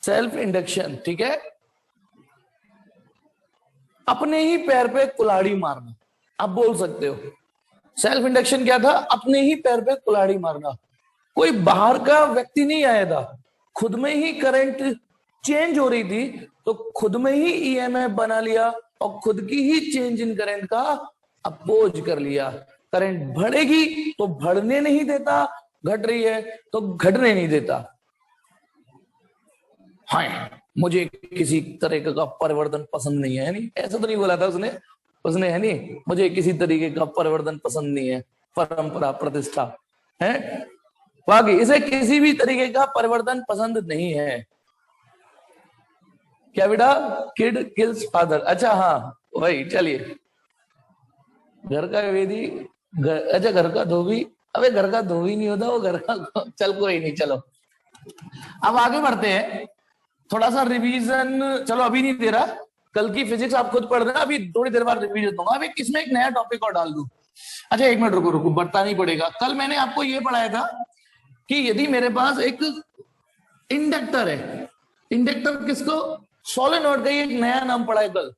Self induction, ठीक है। अपने ही पैर पे कुल्हाड़ी मारना, आप बोल सकते हो। सेल्फ इंडक्शन क्या था? अपने ही पैर पे कुल्हाड़ी मारना। कोई बाहर का व्यक्ति नहीं आया था, खुद में ही करंट चेंज हो रही थी, तो खुद में ही ईएमएफ बना लिया और खुद की ही चेंज इन करंट का अपोज कर लिया। करंट बढ़ेगी तो बढ़ने नहीं देता, घट रही है तो घटने नहीं देता। हाँ, मुझे किसी तरीके का परिवर्तन पसंद नहीं है, नहीं ऐसा तो नहीं बोला था उसने, उसने है नहीं, मुझे किसी तरीके का परिवर्तन पसंद नहीं है, परंपरा प्रतिष्ठा है, बाकी इसे किसी भी तरीके का परिवर्तन पसंद नहीं है। क्या बेटा? किड किल्स फादर, अच्छा हाँ वही। चलिए, घर का वेदी, अच्छा घर का धोबी, अबे घर का धोबी नहीं होता वो, घर का चल कोई नहीं, चलो अब आगे बढ़ते हैं। थोड़ा सा रिवीजन, चलो अभी नहीं दे रहा, कल की फिजिक्स आप खुद पढ़ देना, अभी थोड़ी देर बाद रिवीजन दूंगा। अभी इसमें एक नया टॉपिक और डाल दूं। अच्छा एक मिनट रुको रुको, बढ़ता नहीं पड़ेगा। कल मैंने आपको ये पढ़ाया था कि यदि मेरे पास एक इंडक्टर है, इंडक्टर किसको? सोलेनॉइड का, एक नया नाम पढ़ा है कल,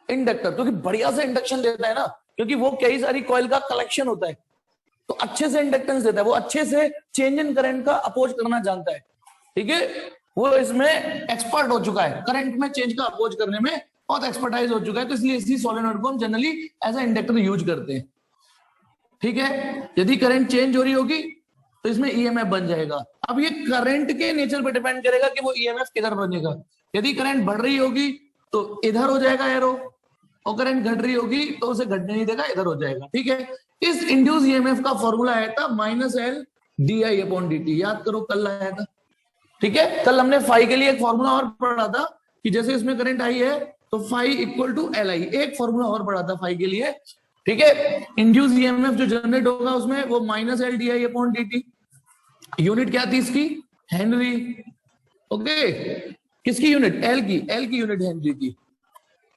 इंडक्टर, क्योंकि बढ़िया से इंडक्शन देता है ना, क्योंकि वो कई सारी कॉइल का कलेक्शन होता है, तो अच्छे से इंडक्टेंस देता है, वो अच्छे से चेंज इन करंट का अपोज करना जानता है, ठीक है। वो इसमें एक्सपर्ट हो चुका है, करंट में चेंज का अपोज करने में बहुत एक्सपर्टाइज हो चुका है, तो इसलिए इसी सोलेनॉइड को हम generally as a inductor use करते हैं, ठीक है। यदि करंट चेंज हो रही होगी तो इसमें ईएमएफ बन जाएगा। अब ये करंट के नेचर पे डिपेंड करेगा कि वो ईएमएफ किधर बनेगा। यदि करंट बढ़ रही होगी तो इधर हो जाएगा एरो, और करंट घट रही होगी तो उसे घटने नहीं देगा, इधर हो जाएगा, ठीक है। इस इंड्यूस ईएमएफ का फॉर्मूला आया था -L/di/dt, याद करो कल आया था, ठीक है। कल हमने फाई के लिए एक फॉर्मूला और पढ़ा था कि जैसे इसमें करंट आई है तो फाई इक्वल टू LI, एक फॉर्मूला और पढ़ा था फाई के लिए, ठीक है। इंड्यूस ईएमएफ जो जनरेट होगा उसमें वो -L/di/dt, यूनिट क्या थी इसकी? Henry, okay. किसकी यूनिट? एल की यूनिट हेनरी थी।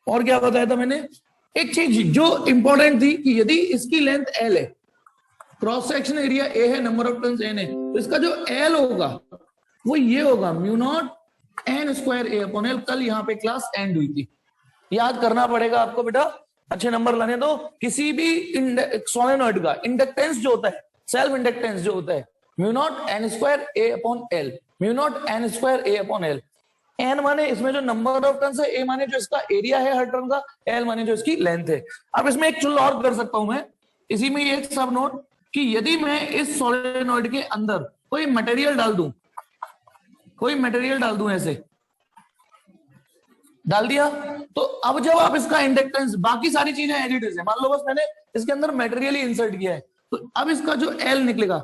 और क्या बताया था मैंने? एक चीज जो इंपॉर्टेंट थी कि यदि इसकी लेंथ L है, क्रॉस सेक्शन एरिया A है, नंबर ऑफ टर्न्स N है, तो इसका जो L होगा वो ये होगा μ0n²A/L। कल यहाँ पे क्लास एंड हुई थी, याद करना पड़ेगा आपको बेटा, अच्छे नंबर लाने दो। किसी भी सोलेनॉइड का इंडक्टेंस जो होता है, सेल्फ इंडक्टेंस जो होता है, μ0n²A/L, μ0n²A/L। एन माने इसमें जो नंबर ऑफ टर्न्स है, ए माने जो इसका एरिया है हर टर्न का, एल माने जो इसकी लेंथ है। अब इसमें एक चुल और कर सकता हूं मैं, इसी में एक सब नोट कि यदि मैं इस सोलेनॉइड के अंदर कोई मटेरियल डाल दूं, कोई मटेरियल डाल दूं, ऐसे डाल दिया, तो अब जब आप इसका इंडक्टेंस, बाकी सारी चीजें एज इट इज है, मान लो बस मैंने इसके अंदर मटेरियल ही इंसर्ट किया है, तो अब इसका जो एल निकलेगा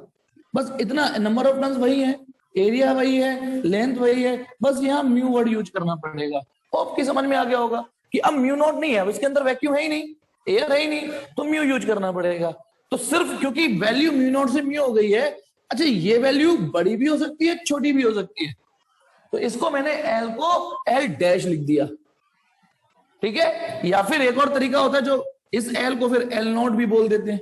बस इतना, नंबर ऑफ टर्न्स वही है, एरिया वही है, लेंथ वही है, बस यहाँ म्यू वर्ड यूज करना पड़ेगा। तो आपकी समझ में आ गया होगा कि अब म्यू नॉट नहीं है, अब इसके अंदर वैक्यूम है ही नहीं, एयर है ही नहीं, तो म्यू यूज करना पड़ेगा। तो सिर्फ क्योंकि वैल्यू म्यू नॉट से म्यू हो गई है, अच्छा ये वैल्यू बड़ी भी हो सकती है, छोटी भी हो सकती है, तो इसको मैंने एल को एल डैश लिख दिया, ठीक है। या फिर एक और तरीका होता है जो इस एल को फिर एल नॉट भी बोल देते हैं,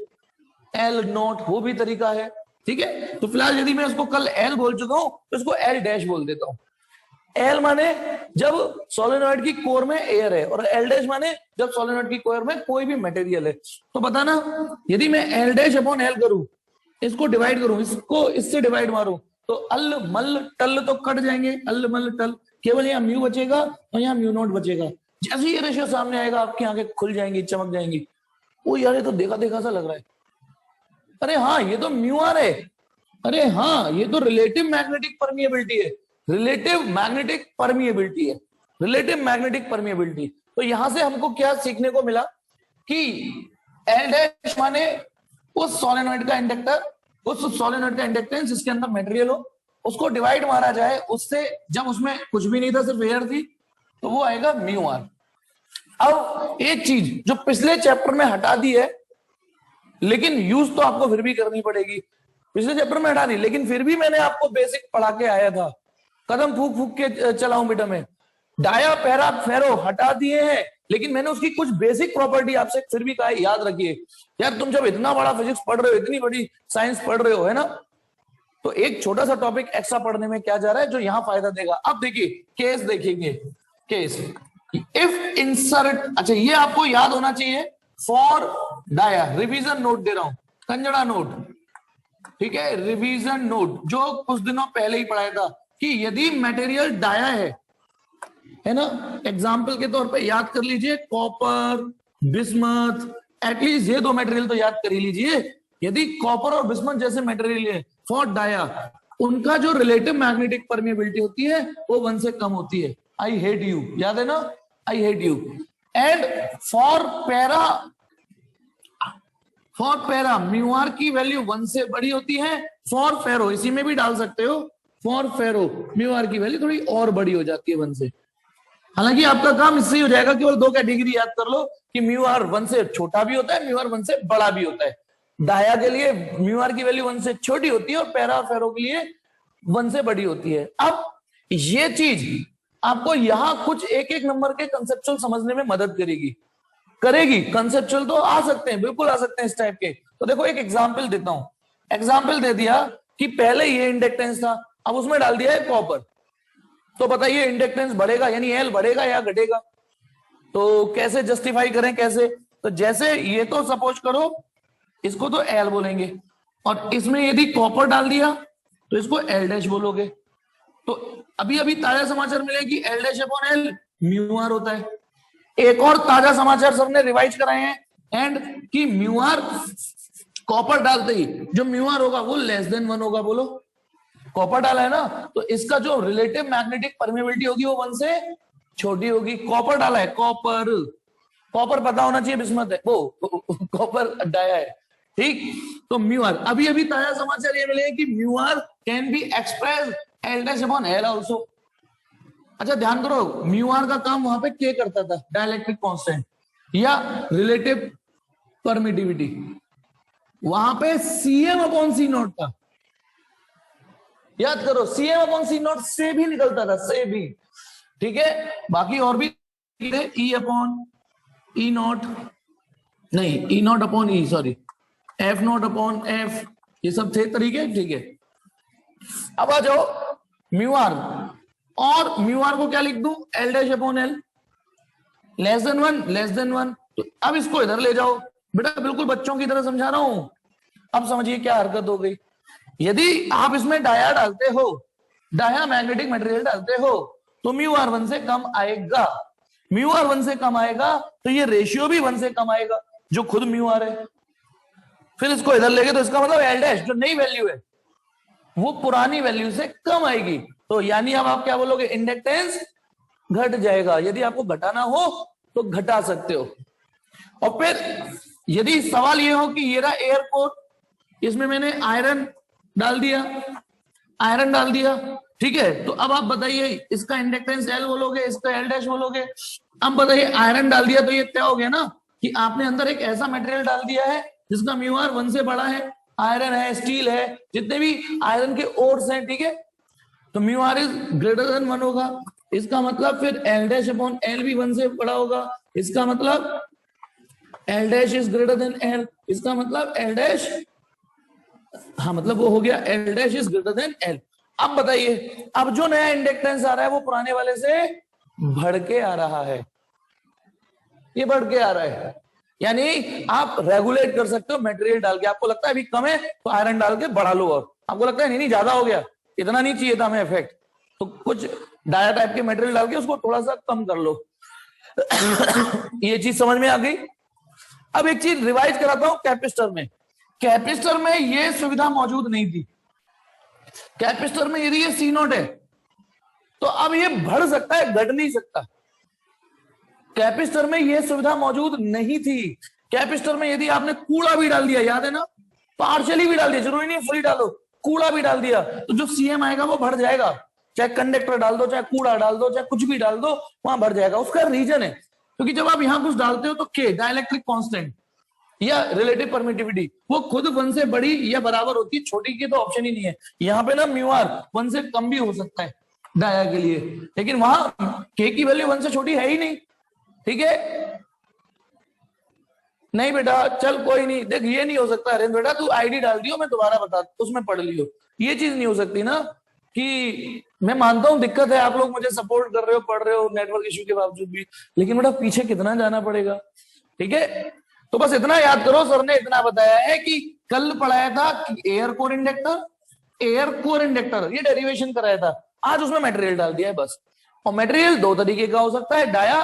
एल नॉट, वो भी तरीका है, ठीक है। तो फिलहाल यदि मैं उसको कल एल बोल चुका हूं तो इसको एल डैश बोल देता हूं। एल माने जब सोलेनॉइड की कोर में एयर है, और एल डैश माने जब सोलेनॉइड की कोर में कोई भी मटेरियल है। तो बताना, यदि मैं एल डैश अपॉन एल करूं, इसको डिवाइड करूं, इसको इससे डिवाइड मारूं, तो अल मल टल तो कट जाएंगे, अल मल टल, केवल यहाँ म्यू बचेगा और यहाँ म्यू नॉट बचेगा। जैसे ये रेशियो सामने आएगा आपकी आंखें खुल जाएंगी, चमक जाएंगी, वो यार ये तो देखा देखा सा लग रहा है, अरे हाँ ये तो म्यू आर है, अरे हाँ ये तो रिलेटिव मैग्नेटिक परमिएबिलिटी है, रिलेटिव मैग्नेटिक परमिएबिलिटी है, रिलेटिव मैग्नेटिक परमिएबिलिटी। तो यहां से हमको क्या सीखने को मिला कि एल डैश माने उस सोलेनॉइड का इंडक्टर, उस सोलेनॉइड का इंडक्टेंस जिसके अंदर मटेरियल हो, उसको डिवाइड मारा जाए उससे, जब उसमें कुछ भी नहीं था सिर्फ एयर थी, तो वो आएगा म्यू आर। अब एक चीज जो पिछले चैप्टर में हटा दी है, लेकिन यूज तो आपको फिर भी करनी पड़ेगी, पिछले चैप्टर में हटा दी, लेकिन फिर भी मैंने आपको बेसिक पढ़ा के आया था, कदम फूक फूक के चलाऊं बेटा मैं, डाया पैरा फेरो हटा दिए हैं, लेकिन मैंने उसकी कुछ बेसिक प्रॉपर्टी आपसे फिर भी कहा, याद रखिए यार, तुम जब इतना बड़ा फिजिक्स पढ़ रहे हो, इतनी बड़ी साइंस पढ़ रहे हो, है ना, तो एक छोटा सा टॉपिक एक्स्ट्रा पढ़ने में क्या जा रहा है जो यहां फायदा देगा। अब देखिए केस देखेंगे, केस इफ इंसर्ट, अच्छा ये आपको याद होना चाहिए फॉर डाया, रिवीजन नोट दे रहा हूं, कंजड़ा नोट, ठीक है, रिवीजन नोट जो कुछ दिनों पहले ही पढ़ाया था कि यदि मटेरियल डाया है ना, एग्जाम्पल के तौर पे याद कर लीजिए कॉपर, बिस्मथ, एटलीस्ट ये दो मटेरियल तो याद कर ही लीजिए। यदि कॉपर और बिस्मथ जैसे मटेरियल है फॉर डाया, उनका जो रिलेटिव मैग्नेटिक परमिएबिलिटी होती है वो 1 से कम होती है। आई हेट यू, याद है ना, I hate you. And for para mu R की वैल्यू 1 से बड़ी होती है। फॉर फेरो, इसी में भी डाल सकते हो, फॉर फेरो म्यू आर की वैल्यू थोड़ी और बड़ी हो जाती है 1 से। हालांकि आपका काम इससे ही हो जाएगा, केवल 2 कैटेगरी याद कर लो कि म्यू आर 1 से छोटा भी होता है, म्यू आर 1 से बड़ा भी होता है। डाया के लिए म्यू आर की वैल्यू 1 से छोटी होती है और पैरा और फेरो के लिए 1 से बड़ी होती है। अब ये चीज आपको यहां कुछ एक एक नंबर के कंसेप्चुअल समझने में मदद करेगी। कंसेप्चुअल तो आ सकते हैं, बिल्कुल आ सकते हैं इस टाइप के। तो देखो एक एग्जाम्पल देता हूं, एग्जाम्पल दे दिया कि पहले ये इंडक्टेंस था, अब उसमें डाल दिया है कॉपर, तो बताइए इंडक्टेंस बढ़ेगा यानी एल बढ़ेगा या घटेगा? तो कैसे जस्टिफाई करें, कैसे? तो जैसे ये तो सपोज करो इसको तो एल बोलेंगे, और इसमें यदि कॉपर डाल दिया तो इसको एल डैश बोलोगे। तो अभी अभी ताजा समाचार मिले कि L dash upon L mu R होता है। एक और ताजा समाचार सबने रिवाइज कराए हैं एंड कि म्यू आर कॉपर डालते ही जो म्यू आर होगा वो लेस देन 1 होगा। बोलो कॉपर डाला है ना, तो इसका जो रिलेटिव मैग्नेटिक परमिएबिलिटी होगी वो 1 से छोटी होगी। कॉपर डाला है, कॉपर पता होना चाहिए बिस्मथ है, वो कॉपर डाया है, ठीक। तो म्यू आर, अभी अभी ताजा समाचार ये मिले कि mu R can be express L dash upon L also. अच्छा ध्यान करो, म्यू आर का काम वहां पे के करता था, डाइलेक्ट्रिक कांस्टेंट या रिलेटिव परमिटिविटी, वहां पे सीएम अपॉन सी नॉट था। याद करो सीएम अपॉन सी नॉट से भी निकलता था, से भी, ठीक है। बाकी और भी ई अपॉन ई नॉट, नहीं e naught upon e, sorry f naught upon f, ये सब थे तरीके, ठीक है। अब आ जाओ म्यू आर, और म्यू आर को क्या लिख दूं, l dash upon l, less than 1 less than 1। तो अब इसको इधर ले जाओ बेटा, बिल्कुल बच्चों की तरह समझा रहा हूं। अब समझिए क्या हरकत हो गई, यदि आप इसमें डाया डालते हो, डाया मैग्नेटिक मटेरियल डालते हो, तो म्यू आर 1 से कम आएगा। म्यू आर 1 से कम आएगा तो ये रेशियो भी 1 से कम आएगा जो खुद म्यू आर है। फिर इसको इधर लेके तो इसका मतलब एल डैश जो नई वैल्यू है वो पुरानी वैल्यू से कम आएगी। तो यानी अब आप क्या बोलोगे, इंडक्टेंस घट जाएगा। यदि आपको घटाना हो तो घटा सकते हो। और फिर यदि सवाल ये हो कि ये रहा एयर कोर, इसमें मैंने आयरन डाल दिया, ठीक है। तो अब आप बताइए इसका इंडक्टेंस एल बोलोगे, इसका एल डैश बोलोगे। अब बताइए आयरन डाल दिया तो ये तय हो गया ना कि आपने अंदर एक ऐसा मटेरियल डाल दिया है जिसका म्यू आर 1 से बड़ा है। आयरन है, स्टील है, जितने भी आयरन के ओर्स हैं, ठीक है, तो mu R is greater than 1 होगा। इसका मतलब फिर एल डैश अपॉन एल भी 1 से बड़ा होगा। इसका मतलब L dash is greater then L, इसका मतलब एल डैश, हाँ मतलब वो हो गया L dash is greater then L. अब बताइए, अब जो नया इंडक्टेंस आ रहा है वो पुराने वाले से बढ़ के आ रहा है, ये बढ़ के आ रहा है। यानी आप रेगुलेट कर सकते हो मटेरियल डाल के। आपको लगता है अभी कम है तो आयरन डाल के बढ़ा लो, और आपको लगता है नहीं नहीं ज्यादा हो गया, इतना नहीं चाहिए था हमें इफेक्ट, तो कुछ डाया टाइप के मटेरियल डाल के उसको थोड़ा सा कम कर लो। ये चीज समझ में आ गई। अब एक चीज रिवाइज कराता हूं, कैपेसिटर में ये सुविधा मौजूद नहीं थी। कैपेसिटर में यदि ये सी नॉट है तो अब ये बढ़ सकता है, घट नहीं सकता। कैपेसिटर में ये सुविधा मौजूद नहीं थी। कैपेसिटर में यदि आपने कूड़ा भी डाल दिया, याद है ना, पार्शियली भी डाल दिया, जरूरी नहीं फुली डालो, कूड़ा भी डाल दिया तो जो सीएम आएगा वो बढ़ जाएगा। चाहे कंडक्टर डाल दो, चाहे कूड़ा डाल दो, चाहे कुछ भी डाल दो, वहां बढ़ जाएगा। उसका रीजन है क्योंकि जब आप यहां कुछ डालते हो तो के डाइलेक्ट्रिक कांस्टेंट या रिलेटिव परमिटिविटी वो खुद 1 से बड़ी या बराबर होती है, छोटी की तो ऑप्शन ही नहीं है। यहाँ पे ना म्यू आर 1 से कम भी हो सकता है डाया के लिए, लेकिन वहां के की वैल्यू 1 से छोटी है ही नहीं, ठीक है। नहीं बेटा चल कोई नहीं, देख ये नहीं हो सकता, अरेंज बेटा तू आईडी डाल दियो, मैं दोबारा बता उसमें पढ़ लियो। ये चीज नहीं हो सकती ना कि मैं मानता हूं दिक्कत है, आप लोग मुझे सपोर्ट कर रहे हो, पढ़ रहे हो नेटवर्क इश्यू के बावजूद भी, लेकिन बेटा पीछे कितना जाना पड़ेगा। ठीक है, तो बस इतना याद करो, सर ने इतना बताया है कि कल पढ़ाया था कि air core inductor, air core inductor ये डेरिवेशन कराया था, आज उसमें मटेरियल डाल दिया है बस। और मटेरियल दो तरीके का हो सकता है, डाया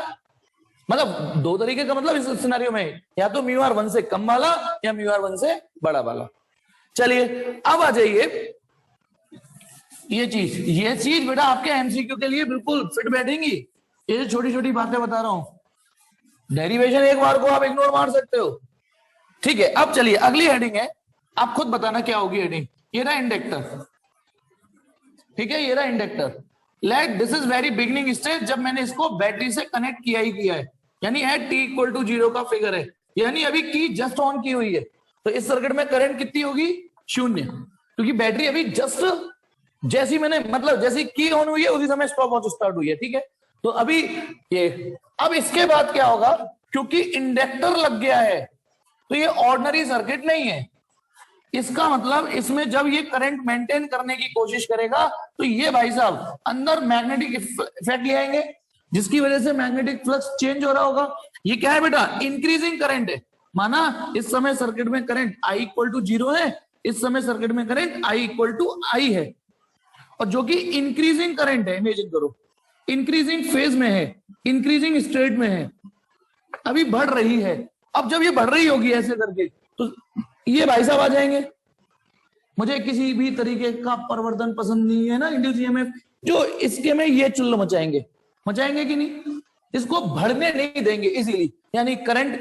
मतलब दो तरीके का मतलब इस सिनेरियो में या तो म्यू आर 1 से कम वाला या म्यू आर 1 से बड़ा वाला। चलिए अब आ जाइए, ये चीज बेटा आपके एमसीक्यू के लिए बिल्कुल फिट बैठेंगी। ये जो छोटी छोटी बातें बता रहा हूं, डेरिवेशन एक बार को आप इग्नोर मार सकते हो। ठीक है, अब चलिए अगली हेडिंग है, आप खुद बताना क्या होगी हेडिंग। ये रहा इंडक्टर, ठीक है, ये रहा inductor. Let this is very beginning stage, जब मैंने इसको बैटरी से कनेक्ट किया ही किया है, यानी है t इक्वल टू 0 का फिगर है, यानी अभी की जस्ट ऑन की हुई है, तो इस सर्किट में करंट कितनी होगी, 0, क्योंकि बैटरी अभी जस्ट जैसी मैंने मतलब जैसी की ऑन हुई है उसी समय स्टॉप वॉच स्टार्ट हुई है। ठीक है, तो अभी ये, अब इसके बाद क्या होगा, क्योंकि इंडक्टर लग गया है तो ये ऑर्डिनरी सर्किट नहीं है, इसका मतलब इसमें जब ये करंट मेंटेन करने की कोशिश करेगा तो ये भाई साहब अंदर मैग्नेटिक इफेक्ट ले आएंगे, जिसकी वजह से मैग्नेटिक फ्लक्स चेंज हो रहा होगा। ये क्या है बेटा, इंक्रीजिंग करंट है, माना इस समय सर्किट में करंट I इक्वल टू 0 है, इस समय सर्किट में current I equal to I है, और जो कि इंक्रीजिंग करंट है, इमेजिन करो इंक्रीजिंग फेज में है, इंक्रीजिंग स्टेट में है, अभी बढ़ रही है। अब जब ये बढ़ रही होगी ऐसे करके तो ये भाई साहब आ जाएंगे, मुझे किसी भी तरीके का परिवर्तन पसंद नहीं है ना इंड्यूस ईएमएफ, जो इसके में ये चुल्ल मचाएंगे, मचाएंगे कि नहीं, इसको बढ़ने नहीं देंगे इजीली, यानी करंट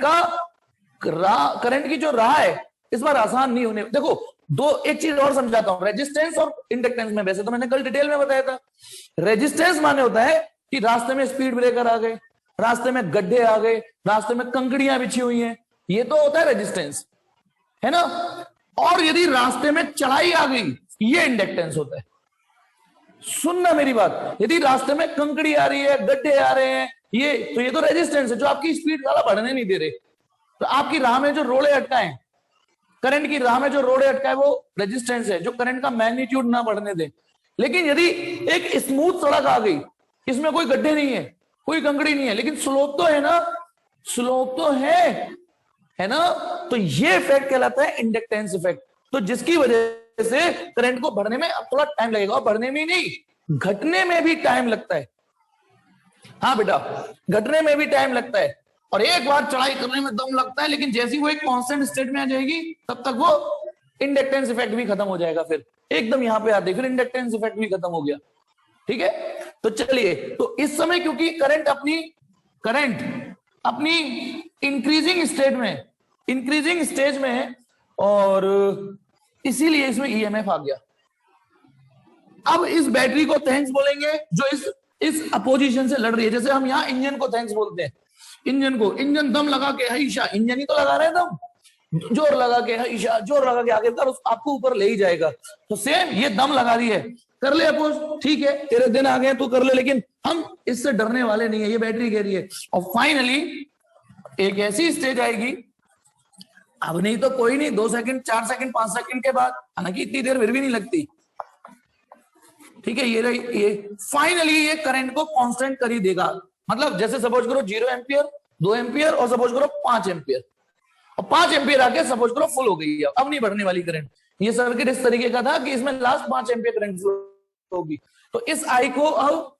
की जो राह है इस बार आसान नहीं होने। देखो दो एक चीज और समझाता हूं, रेजिस्टेंस और इंडक्टेंस में, वैसे तो मैंने कल डिटेल में बताया था। रेजिस्टेंस माने होता है कि रास्ते में स्पीड ब्रेकर आ गए, रास्ते में गड्ढे आ गए, रास्ते में कंकड़ियां बिछी हुई हैं, ये तो होता है रेजिस्टेंस, है ना। और यदि रास्ते में चढ़ाई आ गई, ये इंडक्टेंस होता है। सुनना मेरी बात, यदि रास्ते में कंकड़ी आ रही है, गड्ढे आ रहे हैं, ये तो रेजिस्टेंस है जो आपकी स्पीड ज्यादा बढ़ने नहीं दे रहे। तो आपकी राह में जो रोड़े अटकाए, करंट की राह में जो रोड़े अटकाए, वो रेजिस्टेंस है जो करंट का मैग्नीट्यूड ना बढ़ने दे। लेकिन यदि एक स्मूथ सड़क आ गई, इसमें कोई गड्ढे नहीं है, कोई कंकड़ी नहीं है, लेकिन स्लोप तो है ना, स्लोप तो है ना, तो ये इफेक्ट कहलाता है इंडक्टेंस इफेक्ट। तो जिसकी वजह से करंट को बढ़ने में अब थोड़ा टाइम लगेगा, और बढ़ने में नहीं, घटने में भी टाइम लगता है। हाँ बेटा, घटने में भी टाइम लगता है, और एक बार चढ़ाई करने में दम लगता है, लेकिन जैसी वो एक कांस्टेंट स्टेट में आ जाएगी तब तक वो इंडक्टेंस इफेक्ट भी खत्म हो जाएगा, फिर एकदम यहां पे आते फिर इंडक्टेंस इफेक्ट भी खत्म हो गया। ठीक है, तो चलिए, तो इस समय क्योंकि करंट अपनी इंक्रीजिंग स्टेज में है, और इसीलिए इसमें ईएमएफ आ गया। अब इस बैटरी को थैंक्स बोलेंगे जो इस अपोजिशन से लड़ रही है, जैसे हम यहाँ इंजन को थैंक्स बोलते हैं, इंजन दम लगा के हईशा, इंजन ही तो लगा रहे हैं दम, जोर लगा के हईशा, जोर लगा के आगे कर आपको ऊपर ले ही जाएगा। तो सेम ये दम लगा रही है, कर ले अपोज, ठीक है तेरे दिन आ गए तू कर ले, लेकिन हम इससे डरने वाले नहीं है, ये बैटरी कह रही है। और फाइनली एक ऐसी स्टेज आएगी, अब नहीं तो कोई नहीं, 2 सेकंड 4 सेकंड 5 सेकंड के बाद, हालांकि इतनी देर फिर भी नहीं लगती, ठीक है, ये फाइनली ये करंट को कांस्टेंट कर ही देगा। मतलब जैसे सपोज करो 0 एम्पियर, 2 एम्पियर, और सपोज करो 5 एम्पियर, और 5 एम्पियर आके सपोज करो फुल हो गई है, अब नहीं बढ़ने वाली करंट। ये सर्किट इस तरीके का था कि इसमें लास्ट 5 एम्पियर करंट फ्लो होगी। तो इस आई को अब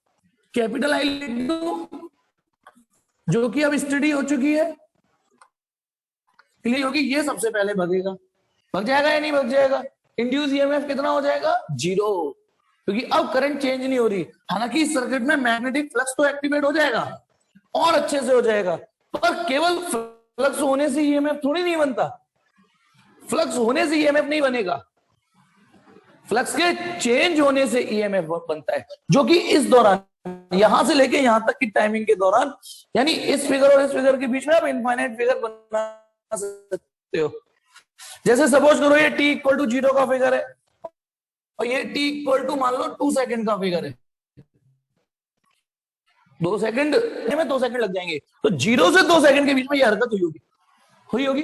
कैपिटल आई लिख दो, जो कि अब स्टडी हो चुकी है, क्लियर होगी, ये सबसे पहले भगेगा, भग जाएगा या नहीं भग जाएगा। इंड्यूस ईएमएफ कितना हो जाएगा, 0, क्योंकि अब करंट चेंज नहीं हो रही। हालांकि इस सर्किट में मैग्नेटिक फ्लक्स तो एक्टिवेट हो जाएगा और अच्छे से हो जाएगा, पर केवल फ्लक्स होने से ईएमएफ थोड़ी नहीं बनता, फ्लक्स होने से ईएमएफ नहीं बनेगा, फ्लक्स के चेंज होने से ईएमएफ बनता है, जो कि इस दौरान यहां से लेके यहां तक की टाइमिंग के दौरान, यानी इस फिगर और इस फिगर के बीच में आप इनफाइनाइट फिगर बना सकते हो। जैसे सपोज करो ये t इक्वल टू 0 का फिगर है, और ये t इक्वल टू मान लो 2 सेकंड का फिगर है, 2 सेकंड में 2 सेकंड लग जाएंगे, तो 0 से 2 सेकंड के बीच में ये हरकत हुई होगी।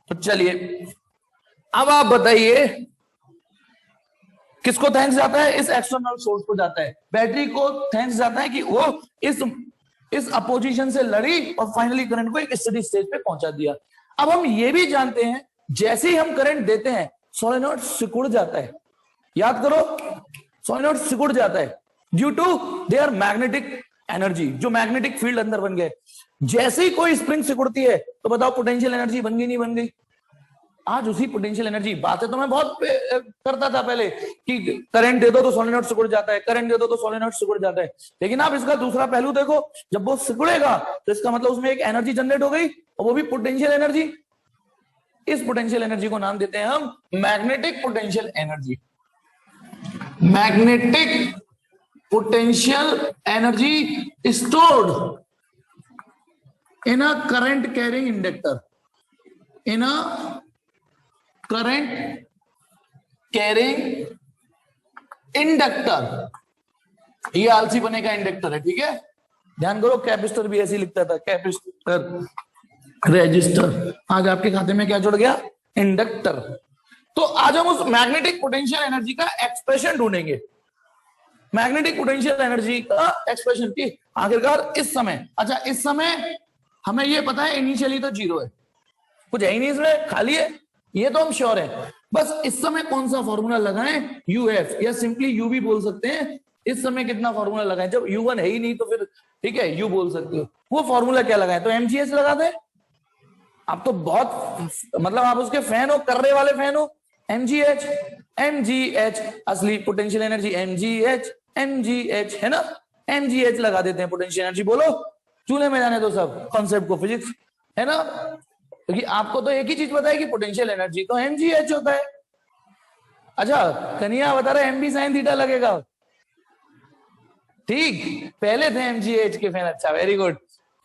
तो चलिए अब आप बताइए किसको थैंक्स जाता है? इस एक्सटर्नल सोर्स को जाता है। बैटरी को थैंक्स जाता है कि वो इस अपोजिशन से लड़ी और फाइनली करंट को एक स्टेडी स्टेज पे पहुंचा दिया। अब हम ये भी जानते हैं जैसे ही हम करंट देते हैं सोलेनोइड सिकुड़ जाता है। याद करो, सोलेनोइड सिकुड़ जाता है due to their magnetic energy, जो मैग्नेटिक फील्ड अंदर बन गए। जैसे ही कोई स्प्रिंग सिकुड़ती है तो बताओ पोटेंशियल एनर्जी बन गई नहीं बन गई? आज उसी पोटेंशियल एनर्जी, बातें तो मैं बहुत करता था पहले कि करंट दे दो तो सोलेनोइड सिकुड़ जाता है, करंट दे दो तो सोलेनोइड सिकुड़ जाता है। लेकिन आप इसका दूसरा पहलू देखो, जब वो सिकुड़ेगा तो इसका मतलब उसमें एक एनर्जी जनरेट हो गई और वो भी पोटेंशियल एनर्जी। इस पोटेंशियल एनर्जी को नाम देते हैं हम magnetic potential energy. Magnetic potential energy stored in a current carrying inductor, in a current carrying inductor। ये आलसी बने का इंडक्टर है, ठीक है। ध्यान करो, कैपेसिटर भी ऐसे लिखता था, कैपेसिटर रेजिस्टर, आज आपके खाते में क्या जुड़ गया? इंडक्टर। तो आज हम उस मैग्नेटिक पोटेंशियल एनर्जी का एक्सप्रेशन ढूंढेंगे। मैग्नेटिक पोटेंशियल एनर्जी का एक्सप्रेशन की आखिरकार इस समय, अच्छा इस समय हमें ये पता है इनिशियली तो जीरो है, कुछ है ही नहीं इसमें, खाली है, ये तो हम श्योर है। बस इस समय कौन सा फॉर्मूला लगाएं? यूएफ, या सिंपली यू भी बोल सकते हैं। इस समय कितना फॉर्मूला लगाएं? जब U1 है ही नहीं तो फिर ठीक है यू बोल सकते हो। वो फॉर्मूला क्या लगाएं? तो MgH लगा दें। आप तो बहुत मतलब आप उसके फैन हो, कर्रे वाले फैन हो। MgH असली पोटेंशियल एनर्जी MgH है ना, MgH लगा देते हैं पोटेंशियल एनर्जी। बोलो, चूल्हे में जाने दो सब कॉन्सेप्ट को, फिजिक्स है ना, क्योंकि आपको तो एक ही चीज पता है कि पोटेंशियल एनर्जी तो MgH होता है। अच्छा कन्हैया बता रहे MB sin थीटा लगेगा, ठीक, पहले थे MgH के फैन। अच्छा वेरी गुड,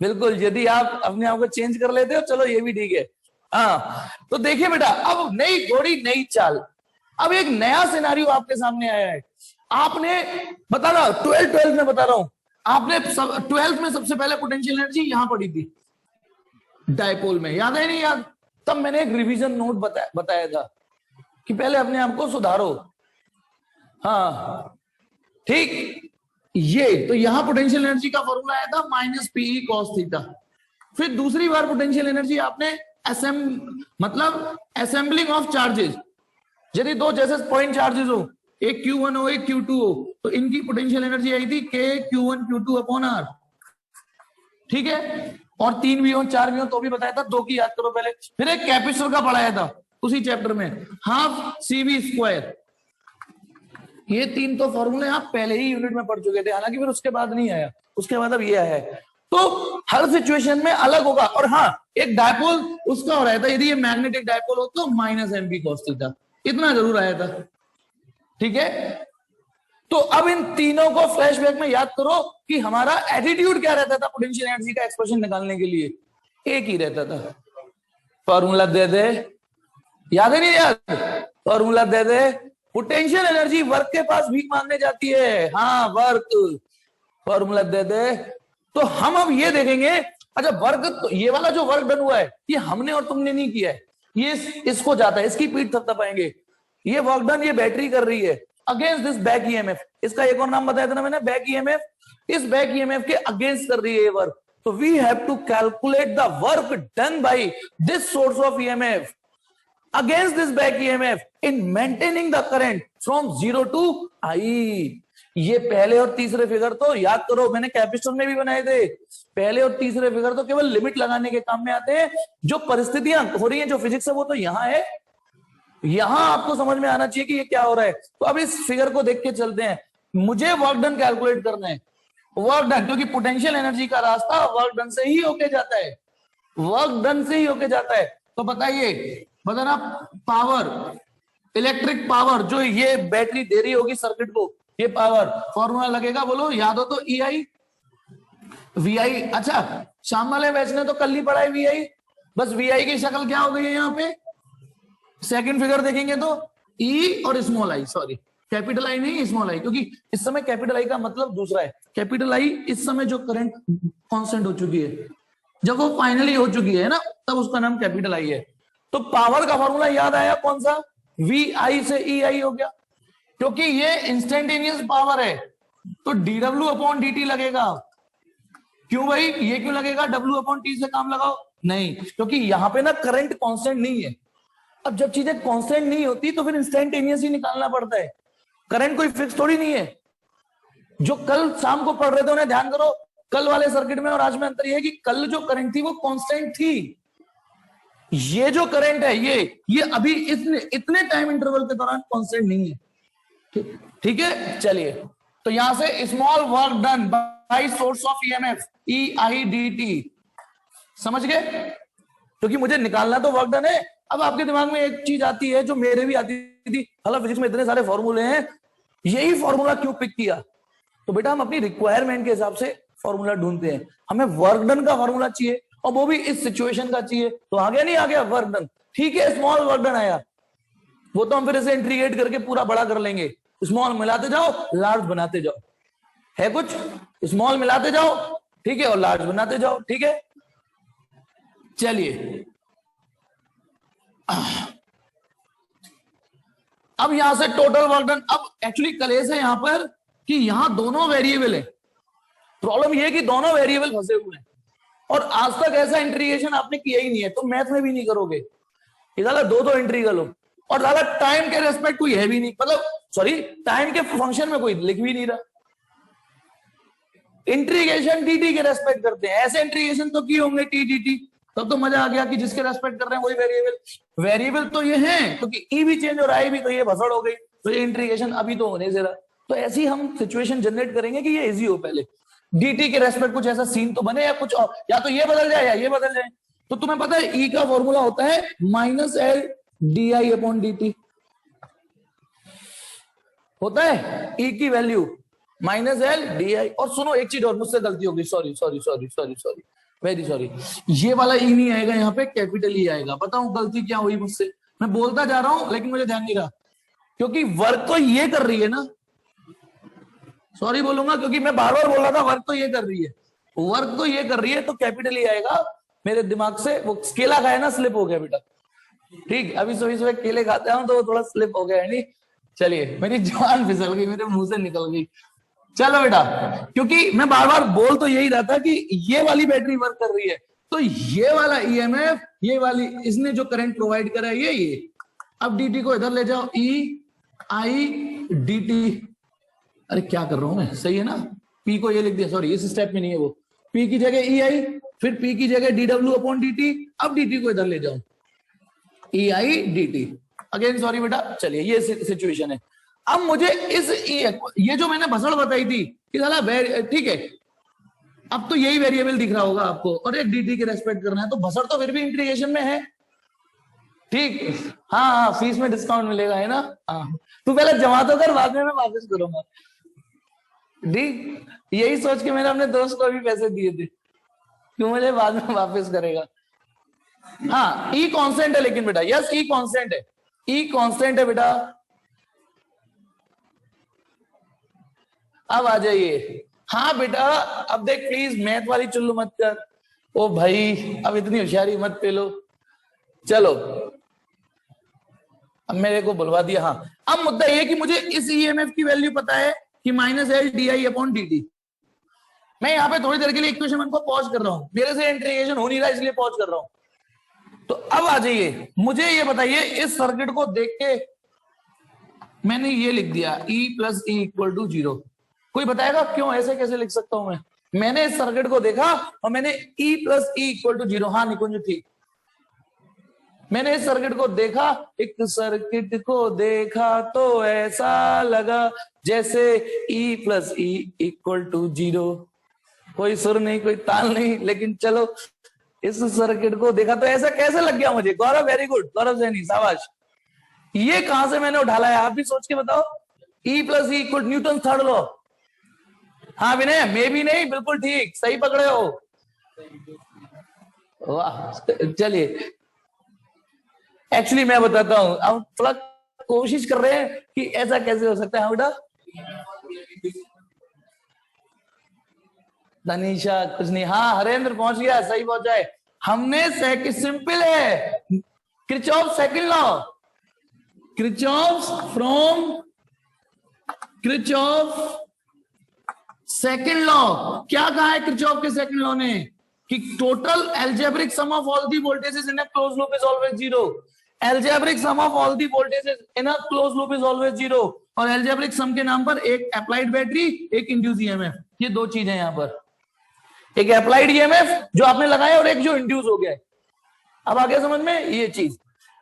बिल्कुल, यदि आप अपने आप को चेंज कर लेते हो चलो ये भी ठीक है। हाँ तो देखिए बेटा, अब नई घोड़ी नई चाल, अब एक नया सिनेरियो आपके सामने आया है। आपने बता रहा 12th में बता रहा हूं, आपने 12th में सबसे पहले पोटेंशियल एनर्जी यहां पढ़ी थी डायपोल में, याद है नहीं याद? तब मैंने एक रिवीजन नोट बताया था कि पहले अपने आप को सुधारो। हाँ ठीक, ये तो यहां पोटेंशियल एनर्जी का फॉर्मूला आया था -PE cos थीटा। फिर दूसरी बार पोटेंशियल एनर्जी आपने मतलब असेंबलिंग ऑफ चार्जेस, यदि दो जैसे पॉइंट चार्जेस हो, एक Q1 हो एक Q2 हो, तो इनकी पोटेंशियल एनर्जी आई थी K Q1 Q2 upon R, ठीक है। और 3 भी हो 4 भी हो तो भी बताया था, 2 की याद करो पहले। फिर एक कैपेसिटर का पढ़ाया था उसी चैप्टर में, हाफ CV²। ये 3 तो फॉर्मूले आप पहले ही यूनिट में पढ़ चुके थे, हालांकि फिर उसके बाद नहीं आया, उसके बाद अब ये आया है। तो हर सिचुएशन में अलग होगा। और हाँ, एक डायपोल उसका हो रहा था, यदि ये मैग्नेटिक डायपोल हो तो -MB cos थीटा, इतना जरूर आया था, ठीक है। तो अब इन तीनों को फ्लैशबैक में याद करो कि हमारा एटीट्यूड क्या रहता था पोटेंशियल एनर्जी का एक्सप्रेशन निकालने के लिए, एक ही रहता था, फॉर्मूला दे दे, याद है नहीं याद? फॉर्मूला दे दे, पोटेंशियल एनर्जी वर्क के पास भीख मांगने जाती है, हाँ वर्क, फॉर्मूला दे दे। तो हम अब ये देखेंगे, अच्छा वर्क, तो ये वाला जो वर्क डन हुआ है ये हमने और तुमने नहीं किया है, ये इसको जाता है, इसकी पीठ थपथपाएंगे। ये वर्क डन ये बैटरी कर रही है अगेंस्ट दिस बैक ईएमएफ, इसका एक और नाम बताया था ना मैंने, बैक ईएमएफ। इस बैक ईएमएफ के अगेंस्ट कर रही है ये वर्क, तो we have to calculate the work done by this source of EMF against this back EMF in maintaining the current from 0 to I। ये पहले और तीसरे फिगर तो याद करो, मैंने कैपेसिटर में भी बनाए थे। पहले और तीसरे फिगर तो केवल लिमिट लगाने के काम में आते हैं, जो परिस्थितियां हो रही हैं, जो फिजिक्स है वो तो यहां है, यहां आपको समझ में आना चाहिए कि ये क्या हो रहा है। तो अब इस फिगर को देख के चलते हैं, मुझे वर्क डन कैलकुलेट करना है, वर्क डन, क्योंकि पोटेंशियल एनर्जी का रास्ता वर्क डन से ही होके जाता है, वर्क डन से ही होके जाता है। तो बताइए, बताना, पावर, इलेक्ट्रिक पावर जो ये बैटरी दे रही होगी सर्किट को, ये पावर फॉर्मूला लगेगा, बोलो याद हो तो EI VI। अच्छा शाम वाले बैच ने तो कल ही पढ़ा है VI, बस VI की शक्ल क्या हो गई है यहाँ पे, सेकंड फिगर देखेंगे तो E और small I, sorry capital I नहीं स्मॉल I, क्योंकि इस समय कैपिटल I का मतलब दूसरा है। कैपिटल I इस समय जो करंट कांस्टेंट हो चुकी है, जब वो फाइनली हो चुकी है ना, तब उसका नाम कैपिटल I है। तो पावर का फॉर्मूला याद आया कौन सा, VI से EI हो गया। क्योंकि ये इंस्टेंटेनियस पावर है तो dw अपॉन dt लगेगा। क्यों भाई, ये क्यों लगेगा? w अपॉन t से काम लगाओ। नहीं, क्योंकि यहां पे ना करंट कांस्टेंट नहीं है। अब जब चीजें कांस्टेंट नहीं होती तो फिर इंस्टेंटेनियस ही निकालना पड़ता है। करंट कोई फिक्स थोड़ी नहीं है। जो कल शाम को पढ़ रहे थे उन्हें ध्यान करो, कल वाले सर्किट में और आज में अंतर यह है कि कल जो करंट थी वो कांस्टेंट थी। ये जो करंट है ये अभी इतने टाइम इंटरवल के दौरान कांस्टेंट नहीं है। ठीक है, चलिए तो यहां से small work done bye source of EMF E I D T, समझ गए? क्योंकि मुझे निकालना तो वर्क डन है। अब आपके दिमाग में एक चीज आती है जो मेरे भी आती थी, हालांकि फिजिक्स में इतने सारे फॉर्मूले हैं, यही फॉर्मूला क्यों पिक किया? तो बेटा हम अपनी रिक्वायरमेंट के हिसाब से फॉर्मूला ढूंढते हैं। हमें वर्क डन का फॉर्मूला चाहिए और वो भी इस सिचुएशन का चाहिए। तो आ गया नहीं आ गया वर्क डन, ठीक है, स्मॉल वर्क डन आया, वो तो हम फिर इसे इंटीग्रेट करके पूरा बड़ा कर लेंगे। स्मॉल मिलाते जाओ लार्ज बनाते जाओ, है कुछ स्मॉल मिलाते जाओ, ठीक है, और लार्ज बनाते जाओ, ठीक है। चलिए अब यहां से टोटल वर्क डन। अब एक्चुअली कलेश है यहां पर कि यहां दोनों वेरिएबल है। प्रॉब्लम यह है कि दोनों वेरिएबल फंसे हुए हैं और आज तक ऐसा इंटीग्रेशन आपने किया ही नहीं है, तो मैथ में भी नहीं करोगे। ये दो इंटीग्रल हो और टाइम के रेस्पेक्ट कोई है भी नहीं, मतलब सॉरी टाइम के फंक्शन में कोई लिख भी नहीं रहा। इंटीग्रेशन dt के रेस्पेक्ट करते हैं, ऐसे इंटीग्रेशन तो किए होंगे टी dt, तब तो मजा आ गया कि जिसके रेस्पेक्ट कर रहे हैं वही वेरिएबल तो ये हैं, क्योंकि ई भी चेंज और आई भी, तो ये भसड़ हो गई, तो ये इंटीग्रेशन अभी तो होने से रहा। तो ऐसी हम सिचुएशन जनरेट करेंगे कि ये इजी हो। पहले dt के रेस्पेक्ट कुछ ऐसा सीन तो बने या कुछ और, या तो ये बदल जाए या ये बदल जाए। तो तुम्हें पता है ई का फॉर्मूला होता है -l di अपॉन dt, होता है ई की वैल्यू -l di। और सुनो एक चीज और, मुझसे गलती होगी, sorry sorry sorry sorry sorry very sorry, ये वाला ई नहीं आएगा यहाँ पे, कैपिटल ई आएगा। बताऊं गलती क्या हुई मुझसे, मैं बोलता जा रहा हूं लेकिन मुझे ध्यान नहीं रहा, क्योंकि वर्क तो ये कर रही है ना, सॉरी बोलूंगा क्योंकि मैं बार बार बोल रहा था वर्क तो ये कर रही है, वर्क तो ये कर रही है, तो कैपिटल ई आएगा। मेरे दिमाग से वो केला खाया ना, स्लिप हो गया बेटा, ठीक, अभी सुबह सुबह केले खाते हूं तो थोड़ा स्लिप हो गया है नहीं। चलिए मेरी जुबान फिसल गई, मेरे मुंह से निकल गई। चलो बेटा, क्योंकि मैं बार बार बोल तो यही रहा था कि ये वाली बैटरी वर्क कर रही है, तो ये वाला ईएमएफ, ये वाली इसने जो करंट प्रोवाइड करा है ये। अब dt को इधर ले जाओ, ई आई dt, अरे क्या कर रहा हूं मैं, सही है ना? p को ये लिख दिया, सॉरी इस स्टेप में नहीं है वो, p की जगह ई आई, फिर p की जगह dw अपॉन dt। अब dt को इधर ले जाओ, ई आई dt, अगेन सॉरी बेटा। चलिए ये सिचुएशन है। अब मुझे इस ये जो मैंने भसड़ बताई थी कि साला ठीक है, अब तो यही वेरिएबल दिख रहा होगा आपको और एक dt के रेस्पेक्ट करना है, तो भसड़ तो फिर भी इंटीग्रेशन में है, ठीक। हाँ हाँ, फीस में डिस्काउंट मिलेगा, है ना? हाँ, तू पहले जमा तो कर, बाद में मैं वापस करूंगा, ठीक। यही सोच के मैंने अपने दोस्त को भी पैसे दिए थे, क्यों मुझे बाद में वापस करेगा। हाँ ई कांस्टेंट है लेकिन बेटा, यस ई कांस्टेंट है, ई कांस्टेंट है बेटा। अब आ जाइए, हाँ बेटा अब देख प्लीज मैथ वाली चुल्लू मत कर, ओ भाई अब इतनी होशियारी मत पे लो। चलो अब मेरे को बुलवा दिया। हाँ अब मुद्दा ये कि मुझे इस ईएमएफ की वैल्यू पता है कि -l di अपॉन dt। मैं यहाँ पे थोड़ी देर के लिए इक्वेशन 1 को पॉज कर रहा हूं, मेरे से इंटीग्रेशन हो नहीं रहा इसलिए पॉज कर रहा हूं। तो अब आ जाइए, मुझे ये बताइए, इस सर्किट को देख के मैंने ये लिख दिया E + E = 0, कोई बताएगा क्यों ऐसे कैसे लिख सकता हूं मैं? मैंने इस सर्किट को देखा और मैंने E + E = 0, हाँ निकुंज ठीक, मैंने इस सर्किट को देखा, एक सर्किट को देखा तो ऐसा लगा जैसे E + E = 0, कोई सुर नहीं कोई ताल नहीं, लेकिन चलो इस सर्किट को देखा तो ऐसा कैसे लग गया मुझे। गौरव वेरी गुड, गौरव सैनी शाबाश। ये कहां से मैंने उठाला है आप भी सोच के बताओ। E + E = Newton third law. हाँ विनय, मैं भी नहीं, बिल्कुल ठीक, सही पकड़े हो, वाह। चलिए एक्चुअली मैं बताता हूं, अब थोड़ा कोशिश कर रहे हैं कि ऐसा कैसे हो सकता है। हाँ बेटा तनीषा कुछ नहीं, हाँ हरेंद्र पहुंच गया, सही पहुंचा है। हमने सिंपल है, Kirchhoff second law, Kirchhoff from Kirchhoff second law, क्या कहा है किरचॉफ के सेकंड लॉ ने कि total algebraic sum of all the voltages in a close loop is always zero. Algebraic sum of all the voltages in a close loop is always zero. और algebraic sum के नाम पर एक applied battery, एक induce EMF, ये दो चीजें यहां पर, एक अप्लाइड ईएमएफ जो आपने लगाया और एक जो इंड्यूस हो गया है। अब आ गया समझ में ये चीज।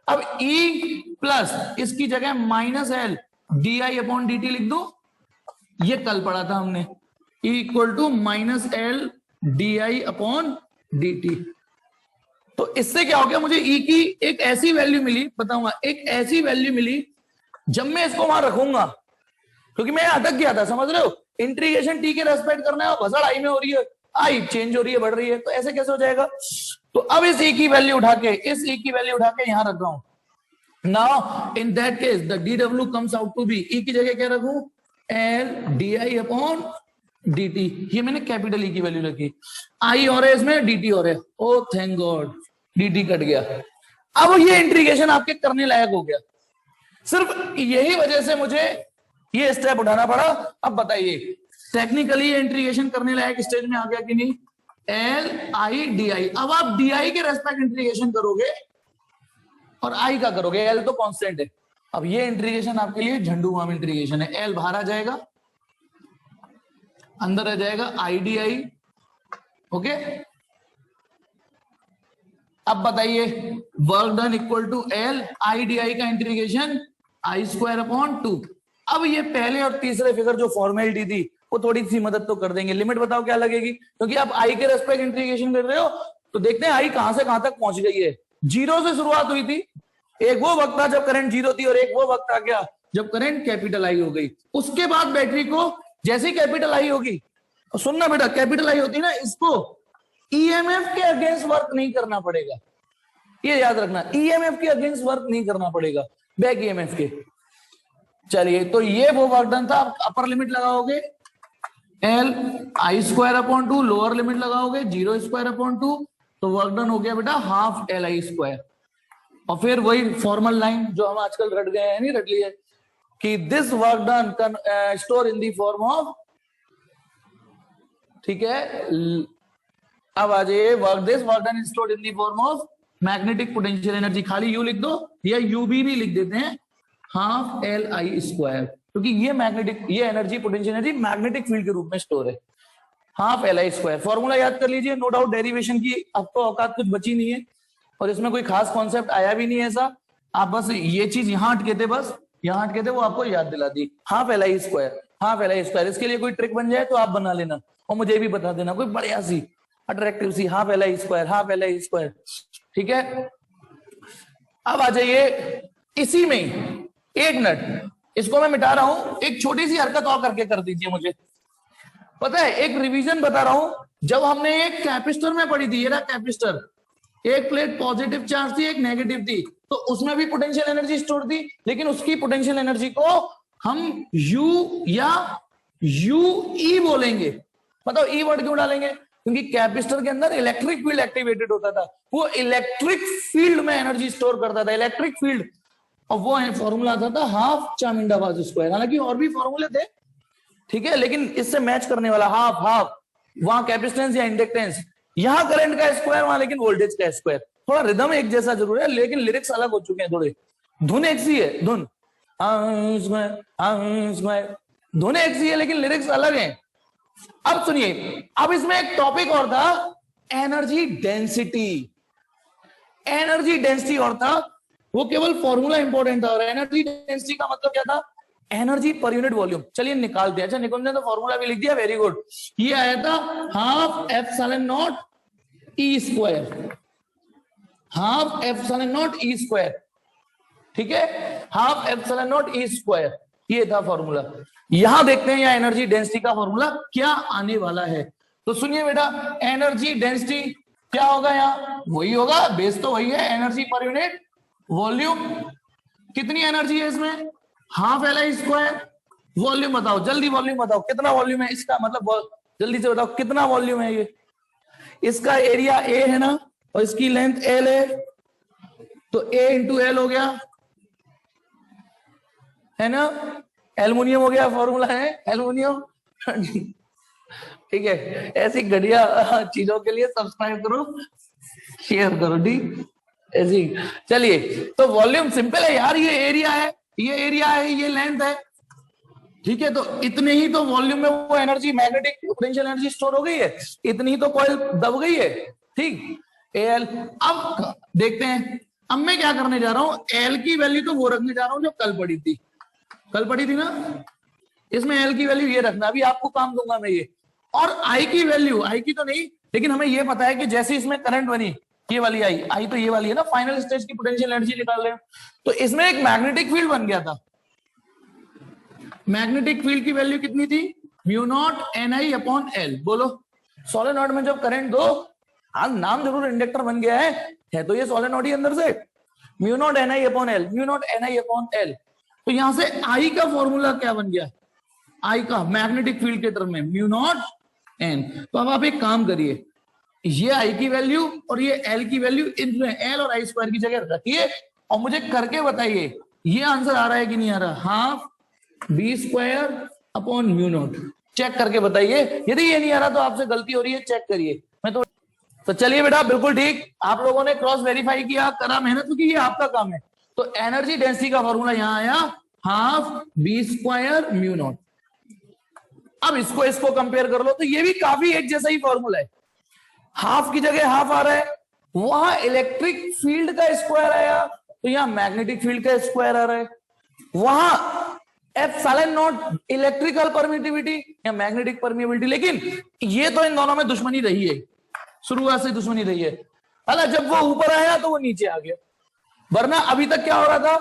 अब E प्लस इसकी जगह minus L D I upon D T लिख दो, ये कल पढ़ा था हमने, E equal to minus L D I upon D T. तो इससे क्या हो गया, मुझे E की एक ऐसी वैल्यू मिली, बताऊंगा, एक ऐसी वैल्यू मिली जब मैं इसको वहां रखूंगा, क्योंकि मैं अटक गया था, समझ रहे हो, इंटीग्रेशन टी के रेस्पेक्ट करना है और भसड़ आई में हो रही है, आई चेंज हो रही है, बढ़ रही है, तो ऐसे कैसे हो जाएगा। तो अब इस E की वैल्यू उठा के, इस E की वैल्यू उठा के यहां रख रहा हूं। Now in that case the DW comes out to be, E की जगह क्या रखूं, L D I upon D T. ये मैंने कैपिटल E की वैल्यू रखी, आई और है इसमें, डी टी और है, oh thank God D T cut गया। अब ये इंटीग्रेशन आपके करने लायक हो गया, सिर्फ यही वजह से मुझे ये स्टेप उठाना पड़ा। अब बताइए टेक्निकली ये इंटीग्रेशन करने लायक स्टेज में आ गया कि नहीं, एल आई डी आई। अब आप डी आई के रेस्पेक्ट इंटीग्रेशन करोगे और आई का करोगे, एल तो कांस्टेंट है। अब ये इंटीग्रेशन आपके लिए झंडू बाम इंटीग्रेशन है, एल बाहर आ जाएगा, अंदर आ जाएगा आई डी आई, ओके। अब बताइए work done equal to L I D I का इंटीग्रेशन आई स्क्वायर अपॉन 2। अब ये पहले और तीसरे फिगर जो फॉर्मेलिटी थी वो थोड़ी सी मदद तो कर देंगे। लिमिट बताओ क्या लगेगी, क्योंकि आप आई के रेस्पेक्ट इंटीग्रेशन कर रहे हो, तो देखते हैं आई कहां से कहां तक पहुंच गई है। जीरो से शुरुआत हुई थी, एक वो वक्त था जब करंट जीरो थी, और एक वो वक्त आ गया जब करंट कैपिटल आई हो गई। उसके बाद बैटरी को जैसी कैपिटल आई होगी, सुनना बेटा, कैपिटल आई होती ना, इसको ईएमएफ के अगेंस्ट वर्क नहीं करना पड़ेगा, ये याद रखना, ईएमएफ के अगेंस्ट वर्क नहीं करना पड़ेगा, बैक ईएमएफ के। चलिए तो ये वो वर्क डन था। अपर लिमिट लगाओगे L I square upon 2, lower limit लगाओगे 0 स्क्वायर अपॉन 2, तो वर्क डन हो गया बेटा हाफ एल आई स्क्वायर। और फिर वही फॉर्मल लाइन जो हम आजकल रट गए हैं, नहीं रट ली है, कि this work done store in the form of, ठीक है। अब आ जाइए work this work done stored in the form of magnetic potential energy, खाली यू लिख दो या यूबी भी लिख देते हैं, हाफ एल आई स्क्वायर, क्योंकि ये मैग्नेटिक, ये energy potential energy magnetic field के रूप में स्टोर है, half L I square. Formula याद कर लीजिए, नो डाउट डेरिवेशन की आपको औकात कुछ बची नहीं है, और इसमें कोई खास कॉन्सेप्ट आया भी नहीं है ऐसा, आप बस ये चीज यहां अटके थे, बस यहां अटके थे, वो आपको याद दिला दी, half L I square, half L I square. इसके लिए कोई ट्रिक बन जाए तो आप बना लेना और मुझे भी बता देना, कोई बढ़िया सी अट्रैक्टिव सी, half L I square, half L I square, ठीक है। अब आ जाइए इसी में एक मिनट, इसको मैं मिटा रहा हूं, एक छोटी सी हरकत और करके कर दीजिए मुझे। पता है, एक रिवीजन बता रहा हूं, जब हमने एक कैपेसिटर में पढ़ी थी, ये रहा कैपेसिटर, एक प्लेट पॉजिटिव चार्ज थी, एक नेगेटिव थी, तो उसमें भी पोटेंशियल एनर्जी स्टोर थी, लेकिन उसकी पोटेंशियल एनर्जी को हम यू या यू ई बोलेंगे। बताओ ई वर्ड क्यों डालेंगे, क्योंकि कैपेसिटर के अंदर इलेक्ट्रिक फील्ड एक्टिवेटेड होता था, वो इलेक्ट्रिक फील्ड में एनर्जी स्टोर करता था, इलेक्ट्रिक फील्ड, और वो फॉर्मूला आता था हाफ चामिंडाबाज स्क्वायर। हालांकि और भी फॉर्मूले थे, ठीक है, लेकिन इससे मैच करने वाला हाफ हाफ, वहां कैपेसिटेंस या इंडक्टेंस, यहां करंट का स्क्वायर, वहां लेकिन वोल्टेज का स्क्वायर। थोड़ा रिदम एक जैसा जरूर है, लेकिन लिरिक्स अलग हो चुके हैं थोड़े, धुन एक सी है, धुन धुन एक सी है, लेकिन लिरिक्स अलग हैं। अब सुनिए, अब इसमें एक टॉपिक और था, एनर्जी डेंसिटी। एनर्जी डेंसिटी और था, वो केवल फॉर्मूला इंपॉर्टेंट था, और एनर्जी डेंसिटी का मतलब क्या था, एनर्जी पर यूनिट वॉल्यूम। चलिए निकाल दिया, अच्छा निकलने तो फॉर्मूला भी लिख दिया, वेरी गुड। ये आया था half epsilon not E square, half epsilon not E square, ठीक है, half epsilon not E square, ये था फॉर्मूला। यहां देखते हैं यहाँ एनर्जी डेंसिटी का फॉर्मूला क्या आने वाला है। तो सुनिए बेटा, एनर्जी डेंसिटी क्या होगा, यहाँ वही होगा, बेस तो वही है, एनर्जी पर यूनिट वॉल्यूम। कितनी एनर्जी है इसमें, half L I square. Volume बताओ जल्दी, वॉल्यूम बताओ कितना वॉल्यूम है इसका, मतलब जल्दी से बताओ कितना वॉल्यूम है ये। इसका एरिया ए है ना, और इसकी लेंथ एल है, तो ए इंटू एल हो गया, है ना, एल्युमिनियम हो गया, फॉर्मूला है एल्युमिनियम। ठीक है, ऐसी घटिया चीजों के लिए सब्सक्राइब करो, शेयर करो, ठीक ऐसी। चलिए, तो वॉल्यूम सिंपल है यार, ये एरिया है, ये एरिया है, ये लेंथ है, ठीक है। तो इतने ही तो वॉल्यूम में वो energy, magnetic potential energy store हो गई है, इतनी ही तो कॉइल दब गई है, ठीक। एल, अब देखते हैं, अब मैं क्या करने जा रहा हूं, एल की वैल्यू तो वो रखने जा रहा हूं जो कल पड़ी थी, कल पड़ी थी ना, इसमें एल की वैल्यू ये रखना, अभी आपको काम दूंगा मैं ये। और आई की वैल्यू, आई की तो नहीं, लेकिन हमें ये पता है कि जैसे इसमें करंट बनी, ये वाली आई, आई तो ये वाली है ना, फाइनल स्टेज की पोटेंशियल एनर्जी निकाल रहे हैं, तो इसमें एक मैग्नेटिक फील्ड बन गया था। मैग्नेटिक फील्ड की वैल्यू कितनी थी, mu not an I upon L. बोलो, सोलेनॉइड में जब करंट दो, हाँ नाम जरूर इंडक्टर बन गया है तो ये सोलेनॉइड ही अंदर से, mu not an I upon L, mu not an I upon L. तो यहां से आई का फॉर्मूला क्या बन गया, आई का मैग्नेटिक फील्ड के टर्म में म्यू नॉट एन। तो अब आप एक काम करिए, ये आई की वैल्यू और ये एल की वैल्यू, इनमें एल और आई स्क्वायर की जगह रखिए और मुझे करके बताइए ये आंसर आ रहा है कि नहीं आ रहा। Half B square upon mu naught, check करके बताइए। यदि ये नहीं आ रहा तो आपसे गलती हो रही है, चेक करिए। मैं तो चलिए बेटा, बिल्कुल ठीक, आप लोगों ने क्रॉस वेरीफाई किया, करा मेहनत, क्योंकि ये आपका काम है। तो एनर्जी डेंसिटी का फॉर्मूला यहां आया, half B square mu naught. अब इसको कंपेयर कर लो, तो ये भी काफी एक जैसा ही फॉर्मूला है, हाफ की जगह हाफ आ रहा है, वहां इलेक्ट्रिक फील्ड का स्क्वायर आया तो यहां मैग्नेटिक फील्ड का स्क्वायर आ रहा है, वहां एप्सिलॉन नॉट इलेक्ट्रिकल परमिटिविटी या मैग्नेटिक परमिटिविटी। लेकिन ये तो इन दोनों में दुश्मनी रही है, शुरुआत से दुश्मनी रही है। हालांकि जब वो ऊपर आया तो वो नीचे आ गया, वरना अभी तक क्या हो रहा था,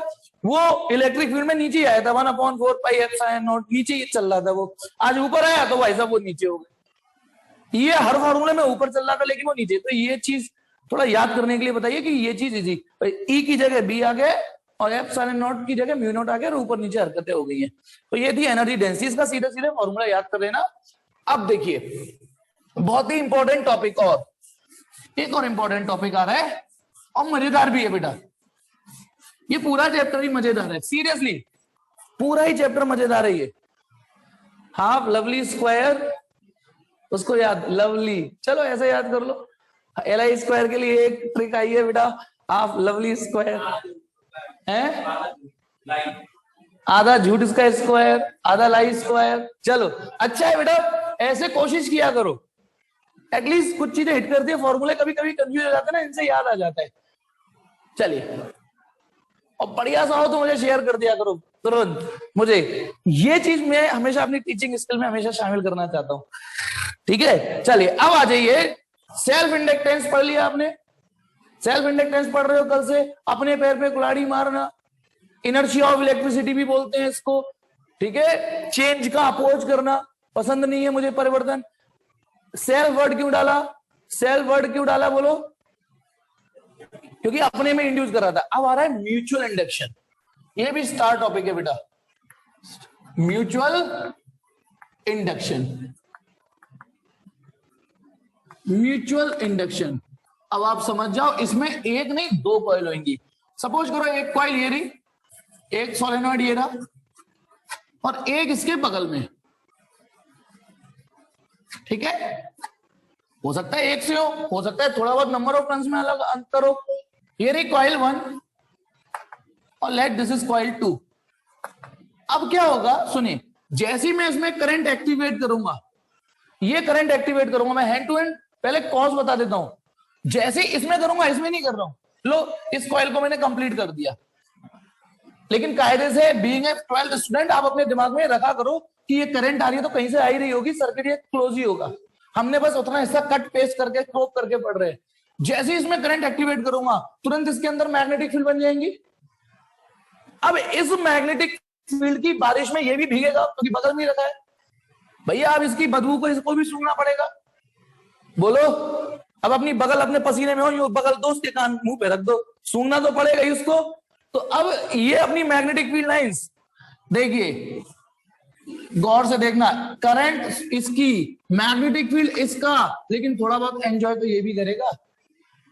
वो इलेक्ट्रिक फील्ड में नीचे आया था, 1/4 पाई एप्सिलॉन नॉट, नीचे ही चल रहा था वो। आज ऊपर आया तो भाई साहब वो नीचे हो गए। ये हर फॉर्मूले में ऊपर चल रहा था लेकिन वो नीचे। तो ये चीज थोड़ा याद करने के लिए बताइए कि ये चीज इजी, ई की जगह बी आ गए और एप्सिलॉन नॉट की जगह म्यू नॉट आ गया और ऊपर नीचे हरकतें हो गई हैं। तो ये थी एनर्जी डेंसिटी, इसका सीधे सीधे फॉर्मूला याद कर लेना। अब देखिए, बहुत ही इंपॉर्टेंट टॉपिक, और एक और इंपॉर्टेंट टॉपिक आ रहा है और मजेदार भी है बेटा। ये पूरा चैप्टर ही मजेदार है, सीरियसली पूरा ही चैप्टर मजेदार है ये। हाफ लवली स्क्वायर, उसको याद, लवली, चलो ऐसे याद कर लो। एल आई स्क्वायर के लिए एक ट्रिक आई है बेटा, हाफ लवली स्क्वायर है, आधा झूठ इसका स्क्वायर, आधा लाई स्क्वायर। चलो अच्छा है बेटा, ऐसे कोशिश किया करो, एटलीस्ट कुछ चीजें हिट करती है, फॉर्मूले कभी कभी कंफ्यूज हो जाते हैं ना, इनसे याद आ जाता है। चलिए, और बढ़िया सा हो तो मुझे शेयर कर दिया करो तुरंत। मुझे ये चीज मैं हमेशा अपनी टीचिंग स्किल में हमेशा शामिल करना चाहता हूं, ठीक है। चलिए अब आ जाइए, सेल्फ इंडक्टेंस पढ़ लिया आपने, सेल्फ इंडक्टेंस पढ़ रहे हो कल से, अपने पैर पे कुल्हाड़ी मारना, इनर्शिया ऑफ इलेक्ट्रिसिटी भी बोलते हैं इसको, ठीक है। चेंज का अपोज करना, पसंद नहीं है मुझे परिवर्तन। सेल्फ वर्ड क्यों डाला, सेल्फ वर्ड क्यों डाला बोलो, क्योंकि अपने में इंड्यूस कर रहा था। अब आ रहा है म्यूचुअल इंडक्शन, ये भी स्टार टॉपिक है बेटा, म्यूचुअल इंडक्शन, म्यूचुअल इंडक्शन। अब आप समझ जाओ, इसमें एक नहीं दो कॉइल होंगी। सपोज करो एक कॉइल ये रही, एक सोलेनॉइड ये रहा और एक इसके बगल में, ठीक है। हो सकता है एक से हो सकता है थोड़ा बहुत नंबर ऑफ टर्न्स में अलग अंतर हो। ये रही कॉइल 1 और लेट दिस इज कॉइल 2। अब क्या होगा सुनिए, जैसे ही मैं इसमें करंट एक्टिवेट करूंगा, ये करंट एक्टिवेट करूंगा मैं हैंड टू हैंड, पहले कॉज बता देता हूं, जैसे इसमें करूंगा इसमें नहीं कर रहा हूं। लो, इस कॉइल को मैंने कंप्लीट कर दिया, लेकिन कायदे से बीइंग ए 12th स्टूडेंट आप अपने दिमाग में रखा करो कि ये करंट आ रही है तो कहीं से आ ही रही होगी, सर्किट ये क्लोज ही होगा। हमने बस उतना हिस्सा कट पेस्ट करके क्रोप करके पढ़ रहे हैं। जैसे ही इसमें करंट एक्टिवेट करूंगा तुरंत इसके अंदर मैग्नेटिक फील्ड बन जाएंगी। अब इस मैग्नेटिक फील्ड की बारिश में ये भी भीगेगा क्योंकि बगल में रखा है भैया। अब इसकी बदबू को इसको भी सूंघना पड़ेगा। बोलो, अब अपनी बगल अपने पसीने में हो, यूं बगल दोस्त के कान मुंह पे रख दो, सूंघना तो पड़ेगा ही उसको। तो अब ये अपनी मैग्नेटिक फील्ड लाइंस देखिए, गौर से देखना, करंट इसकी, मैग्नेटिक फील्ड इसका, लेकिन थोड़ा बहुत एंजॉय तो ये भी करेगा,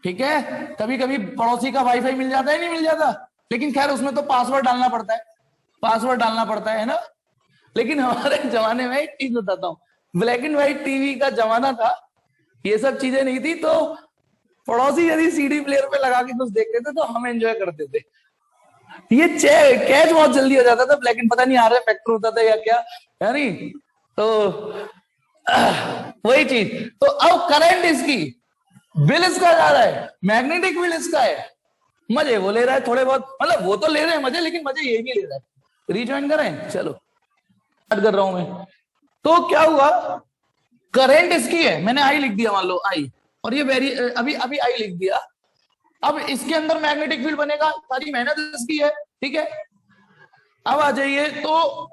ठीक है। कभी कभी पड़ोसी का वाईफाई मिल जाता है, नहीं मिल जाता, लेकिन खैर उसमें तो पासवर्ड डालना पड़ता है, पासवर्ड डालना पड़ता है ना। लेकिन हमारे जमाने में एक चीज बताता हूँ, ब्लैक एंड व्हाइट टीवी का जमाना था, ये सब चीजें नहीं थी, तो पड़ोसी यदि सीडी प्लेयर पे लगा के कुछ देखते थे तो हम एंजॉय करते थे। ये कैच बहुत जल्दी हो जाता था, ब्लैक एंड पता नहीं आ रहा फैक्टर होता था या क्या, है नहीं। तो वही चीज। तो अब करंट इसकी, बिल इसका जा रहा है, मैग्नेटिक बिल इसका है, मजे वो ले रहा है थोड़े बहुत, मतलब वो तो ले रहे हैं मजे, लेकिन मजे ये भी ले रहा है। रिज्वाइन करें, चलो स्टार्ट कर रहा हूं मैं। तो क्या हुआ, करंट इसकी है, मैंने आई लिख दिया, मान लो आई, और ये वेरी अभी अभी आई लिख दिया। अब इसके अंदर मैग्नेटिक फील्ड बनेगा, सारी मेहनत इसकी है, ठीक है। अब आ जाइए, तो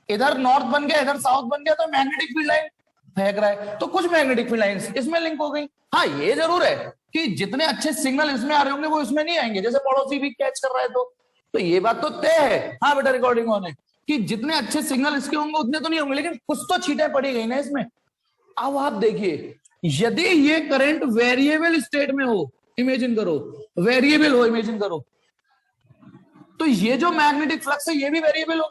इधर नॉर्थ बन गया, इधर साउथ बन गया, तो मैग्नेटिक फील्ड लाइन फेंक रहा है, तो कुछ मैग्नेटिक फील्ड लाइंस इसमें लिंक हो गई। हाँ ये जरूर है कि जितने अच्छे सिग्नल इसमें आ रहे होंगे वो इसमें नहीं आएंगे, जैसे पड़ोसी भी कैच कर रहा है, तो ये बात तो तय है। हाँ बेटा रिकॉर्डिंग ऑन है, कि जितने अच्छे सिग्नल इसके होंगे उतने तो नहीं होंगे, लेकिन कुछ तो छींटे पड़ी गई ना इसमें। अब आप देखिए, यदि ये करंट वेरिएबल स्टेट में हो, इमेजिन करो वेरिएबल हो, इमेजिन करो, तो ये जो मैग्नेटिक फ्लक्स है ये भी वेरिएबल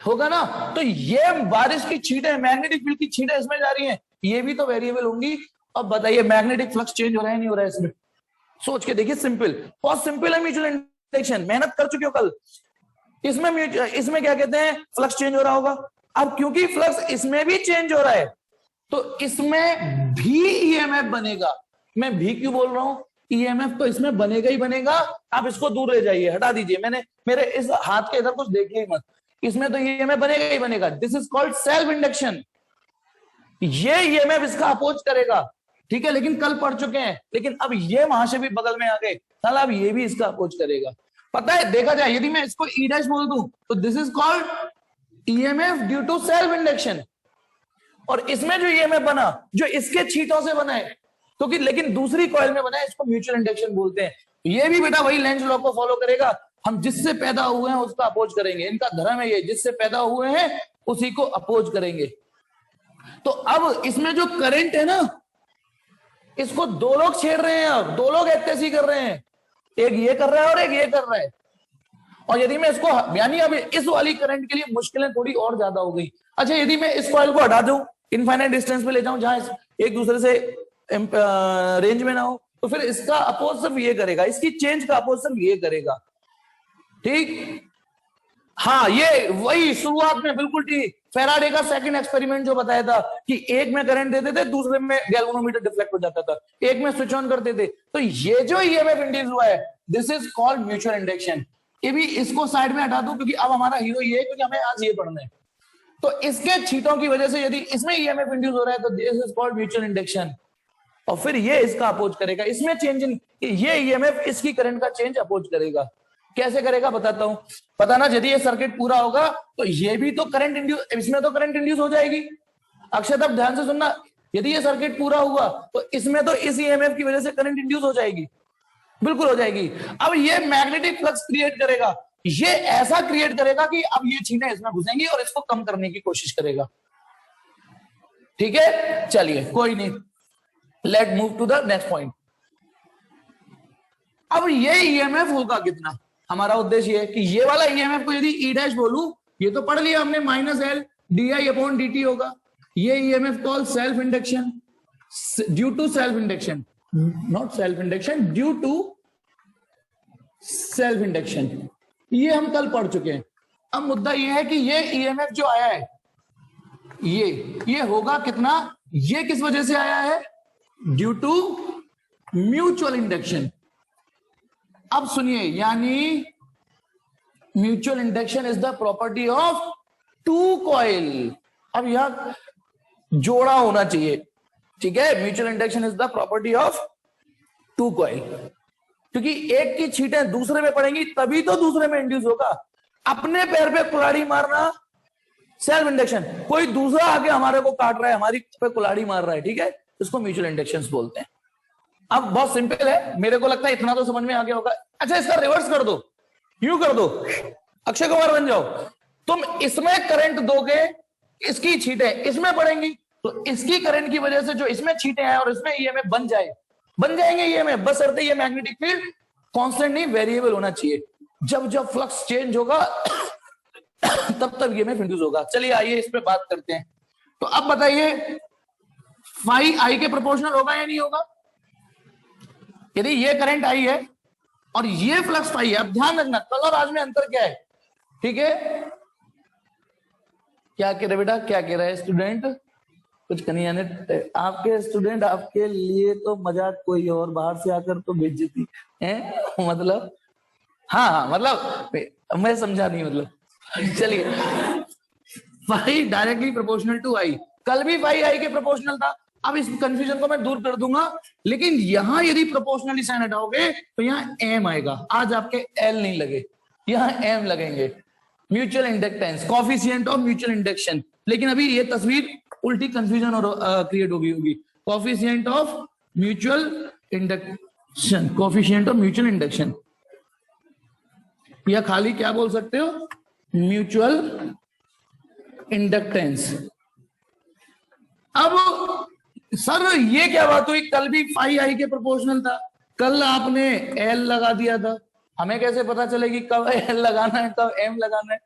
होगा ना। तो ये बारिश की छींटें, मैग्नेटिक फील्ड की छींटें इसमें जा रही हैं, ये भी तो वेरिएबल होंगी। अब बताइए मैग्नेटिक फ्लक्स चेंज हो रहा है नहीं हो रहा है इसमें? सोच के देखिए, सिंपल, बहुत सिंपल है म्यूचुअल इंडक्शन, मेहनत कर चुके हो कल। इसमें क्या कहते हैं, फ्लक्स चेंज हो रहा होगा। अब क्योंकि फ्लक्स इसमें भी चेंज हो रहा है, तो इसमें भी ईएमएफ बनेगा। मैं भी क्यों बोल रहा हूं, ईएमएफ तो इसमें बनेगा ही बनेगा। आप इसको दूर ले जाइए, हटा दीजिए, मैंने मेरे इस हाथ के इधर कुछ देखिए मत, इसमें तो ईएमएफ बनेगा ही बनेगा। This is called self induction. ये ईएमएफ इसका अपोज करेगा, ठीक है, लेकिन कल पढ़ चुके हैं। लेकिन अब ये वहां से भी बगल में आ गए, साला अब ये भी इसका अपोज करेगा। पता है, देखा जाए यदि मैं इसको ई डैश बोल दूं तो this is called EMF due to self induction. और इसमें जो ईएमएफ बना, जो इसके छींटों से बना है, क्योंकि लेकिन दूसरी कॉइल में बना है, इसको म्यूचुअल इंडक्शन बोलते हैं। ये भी बेटा वही लेंज लॉ को फॉलो करेगा, हम जिससे पैदा हुए हैं उसका अपोज करेंगे। इनका धर्म है ये, जिससे पैदा हुए हैं उसी को अपोज करेंगे। तो अब इसमें जो करंट है ना, इसको दो लोग छेड़ रहे हैं, अब दो लोग एक्टेसी कर रहे हैं, एक ये कर रहा है और एक ये कर रहा है। और यदि मैं इसको, यानी अब इस वाली करंट के लिए मुश्किलें थोड़ी और ज्यादा हो गई। अच्छा, यदि मैं इस कॉइल को हटा दूं, इनफाइनाइट डिस्टेंस पे ले जाऊं जहां एक दूसरे से रेंज में ना हो, तो फिर इसका अपोज सिर्फ ये करेगा, इसकी चेंज का अपोज सिर्फ ये करेगा, ठीक। हाँ, ये वही शुरुआत में बिल्कुल ठीक, फेराडे का सेकंड एक्सपेरिमेंट जो बताया था कि एक में करंट देते थे, दूसरे में गैल्वेनोमीटर डिफ्लेक्ट हो जाता था, एक में स्विच ऑन करते थे। तो ये जो ईएमएफ इंड्यूस हुआ है, this is called mutual induction. ये भी इसको साइड में हटा दूं, क्योंकि अब हमारा हीरो ये है, क्योंकि हमें आज ये पढ़ना है। तो इसके छींटों की वजह से यदि इसमें ईएमएफ इंड्यूस हो रहा है, तो this is called mutual induction. और फिर ये इसका अपोज करेगा, इसमें चेंज, ये ईएमएफ इसकी करंट का चेंज अपोज करेगा। कैसे करेगा बताता हूं, पता ना, यदि ये सर्किट पूरा होगा तो ये भी तो करंट इंड्यूस, इसमें तो करंट इंड्यूस हो जाएगी। अक्षय अब ध्यान से सुनना, यदि ये सर्किट पूरा हुआ तो इसमें तो इस ईएमएफ की वजह से करंट इंड्यूस हो जाएगी, बिल्कुल हो जाएगी। अब ये मैग्नेटिक फ्लक्स क्रिएट करेगा, ये ऐसा क्रिएट करेगा कि अब ये छींटे इसमें घुसेंगी और इसको कम करने की कोशिश करेगा, ठीक है। चलिए कोई नहीं, let move to the next point. अब ये ईएमएफ होगा कितना, हमारा उद्देश्य है कि ये वाला ईएमएफ को यदि ई डैश बोलूं, ये तो पढ़ लिया हमने, minus L D I upon D T होगा। ये EMF call self induction, due to self induction, not self induction, due to self induction. ये हम कल पढ़ चुके हैं। अब मुद्दा ये है कि ये ईएमएफ जो आया है, ये होगा कितना, ये किस वजह से आया है, ड्यू टू म्यूचुअल इंडक्शन। अब सुनिए, यानी mutual induction is the property of two coil. अब यहां जोड़ा होना चाहिए, ठीक है। Mutual induction is the property of two coil, क्योंकि एक की छींटें दूसरे में पड़ेंगी तभी तो दूसरे में इंड्यूस होगा। अपने पैर पे कुल्हाड़ी मारना सेल्फ इंडक्शन, कोई दूसरा आके हमारे को काट रहा है, हमारी पे कुल्हाड़ी मार रहा है, ठीक है, इसको म्यूचुअल इंडक्शन बोलते हैं। अब बहुत सिंपल है, मेरे को लगता है इतना तो समझ में आ गया होगा। अच्छा, इसका रिवर्स कर दो, यूं कर दो, अक्षय कुमार बन जाओ। तुम इसमें करंट दोगे, इसकी छींटें इसमें पड़ेंगी, तो इसकी करंट की वजह से जो इसमें छींटें हैं और इसमें ईएमएफ बन जाएंगे ईएमएफ, बस शर्त ये मैग्नेटिक फील्ड कांस्टेंट नहीं वेरिएबल होना चाहिए। जब जब फ्लक्स चेंज होगा तब तक ईएमएफ इंड्यूस होगा। चलिए आइए इस पे बात करते हैं। तो अब बताइए फाई आई के प्रोपोर्शनल होगा या नहीं होगा? यदि ये करंट आई है और ये फ्लक्स फाई है, अब ध्यान रखना कल और आज में अंतर क्या है, ठीक है? क्या कह रहे बेटा, क्या कह रहा है स्टूडेंट? कुछ कन्हैया ने, आपके स्टूडेंट आपके लिए तो मजाक कोई और, बाहर से आकर तो बेइज्जती है मतलब। हाँ मतलब मैं समझा नहीं मतलब। चलिए फाई डायरेक्टली प्रोपोर्शनल टू आई, कल भी फाई आई के प्रोपोर्शनल था। अब इस कंफ्यूजन को मैं दूर कर दूंगा, लेकिन यहां यदि प्रोपोर्शनली साइन हटाओगे तो यहाँ एम आएगा। आज आपके एल नहीं लगे, यहाँ एम लगेंगे। Mutual inductance, coefficient of mutual induction. लेकिन अभी ये तस्वीर उल्टी कंफ्यूजन और क्रिएट होगी। Coefficient of mutual induction, coefficient of mutual induction, या खाली क्या बोल सकते हो, म्यूचुअल इंडक्टेंस। अब सर ये क्या बात हुई, कल भी फाई आई के प्रोपोर्शनल था, कल आपने एल लगा दिया था, हमें कैसे पता चलेगी कब एल लगाना है कब एम लगाना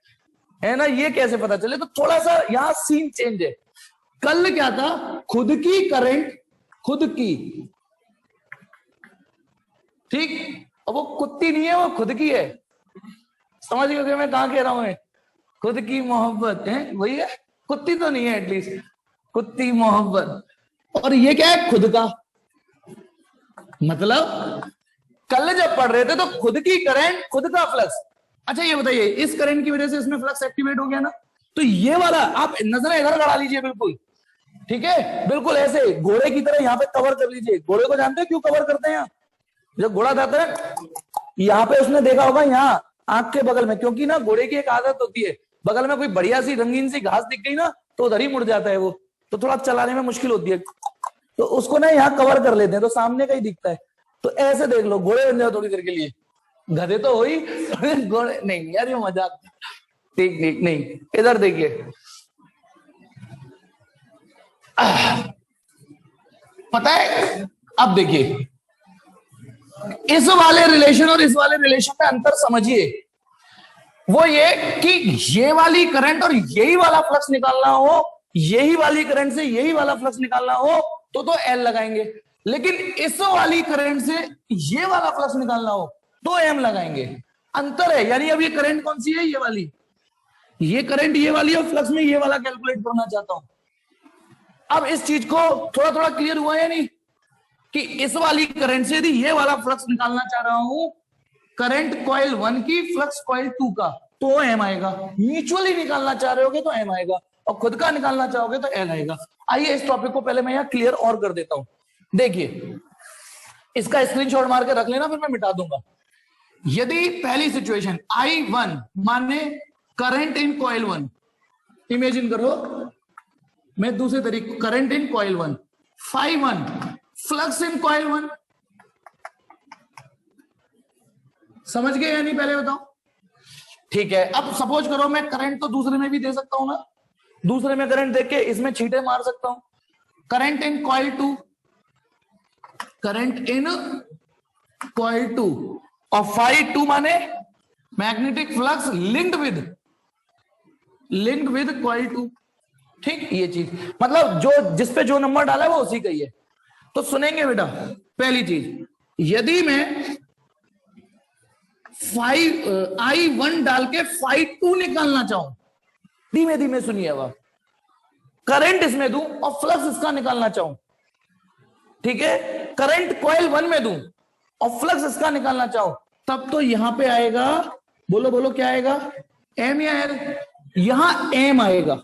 है ना? ये कैसे पता चले? तो थोड़ा सा यहाँ सीन चेंज है। कल क्या था, खुद की करंट, खुद की, ठीक, अब वो कुत्ती नहीं है, वो खुद की है। समझ गए मैं कहां कह रहा हूं? खुद की मोहब्बत है, वही है, कुत्ती तो नहीं है, एटलीस्ट कुत्ती मोहब्बत। और ये क्या है, खुद का। मतलब कल जब पढ़ रहे थे तो खुद की करंट, खुद का फ्लक्स। अच्छा ये बताइए, इस करंट की वजह से इसमें फ्लक्स एक्टिवेट हो गया ना, तो ये वाला आप नजर इधर गड़ा लीजिए, बिल्कुल ठीक है, बिल्कुल ऐसे घोड़े की तरह यहाँ पे कवर कर लीजिए। घोड़े को जानते हैं क्यों कवर करते हैं? जब घोड़ा जाता है यहाँ पे, उसने देखा होगा यहाँ आंख के बगल में, क्योंकि ना घोड़े की एक आदत होती है, बगल में कोई बढ़िया सी रंगीन सी घास दिख गई ना तो उधर ही मुड़ जाता है वो, तो थोड़ा चलाने में मुश्किल होती है, तो उसको ना यहाँ कवर कर लेते हैं, तो सामने का ही दिखता है। तो ऐसे देख लो, घोड़े बन जाओ थोड़ी देर के लिए। गधे तो हो ही, घोड़े नहीं यार, ये मजाक, ठीक ठीक नहीं। इधर देखिए, पता है, अब देखिए इस वाले रिलेशन और इस वाले रिलेशन में अंतर समझिए। वो ये कि ये वाली करंट और यही वाला फ्लक्स निकालना हो, यही वाली करंट से यही वाला फ्लक्स निकालना हो तो एल लगाएंगे, लेकिन इस वाली करंट से ये वाला फ्लक्स निकालना हो तो एम लगाएंगे। अंतर है, यानी अब ये करंट कौन सी है, ये वाली, ये करंट ये वाली, और फ्लक्स में ये वाला कैलकुलेट करना चाहता हूं। अब इस चीज को थोड़ा थोड़ा क्लियर हुआ या नहीं, कि इस वाली करंट से यदि ये वाला फ्लक्स निकालना चाह रहा हूं, करंट कॉइल 1 की, फ्लक्स कॉइल 2 का, तो एम आएगा। म्यूचुअली निकालना चाह रहे होगे तो एम आएगा, और खुद का निकालना चाहोगे तो एल आएगा। आइए इस टॉपिक को पहले मैं यहां क्लियर और कर देता हूं। देखिए इसका स्क्रीनशॉट मार के रख लेना, फिर मैं मिटा दूंगा। यदि पहली सिचुएशन I1 माने करंट इन कॉइल 1, इमेजिन करो, मैं दूसरे तरीके, current in coil 1, Φ1 flux in coil 1, समझ गए या नहीं, पहले बताओ। ठीक है, अब सपोज करो मैं करंट तो दूसरे में भी दे सकता हूं ना, दूसरे में करंट देख के इसमें छींटे मार सकता हूं। Current in coil 2, current in coil 2, और Φ2 माने magnetic flux linked with coil 2। ठीक, ये चीज मतलब जो जिस पे जो नंबर डाला है वो उसी का ही है। तो सुनेंगे बेटा, पहली चीज, यदि मैं I1 डाल के Φ2 निकालना चाहूं, धीमे धीमे सुनिए, अब करंट इसमें दूं और फ्लक्स इसका निकालना चाहूं, ठीक है, करंट कॉइल 1 में दूं और फ्लक्स इसका निकालना चाहूं, तब तो यहां पे आएगा, बोलो बोलो क्या आएगा, एम या एल? यहां एम आएगा।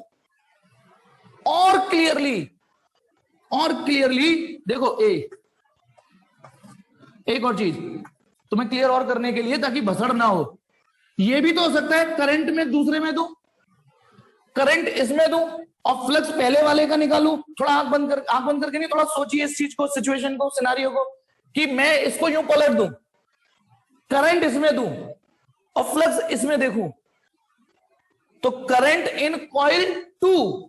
और क्लियरली देखो, एक और चीज तुम्हें क्लियर और करने के लिए, ताकि भसड़ ना हो, ये भी तो हो सकता है करंट में दूसरे में दूं, करंट इसमें दूं और फ्लक्स पहले वाले का निकालूं। थोड़ा आंख बंद करके नहीं, थोड़ा सोचिए इस चीज को, सिचुएशन को, सिनारियो को, कि मैं इसको यूं पलट दूं, करंट इसमें दूं और फ्लक्स इसमें देखूं, तो करंट इन कॉइल 2,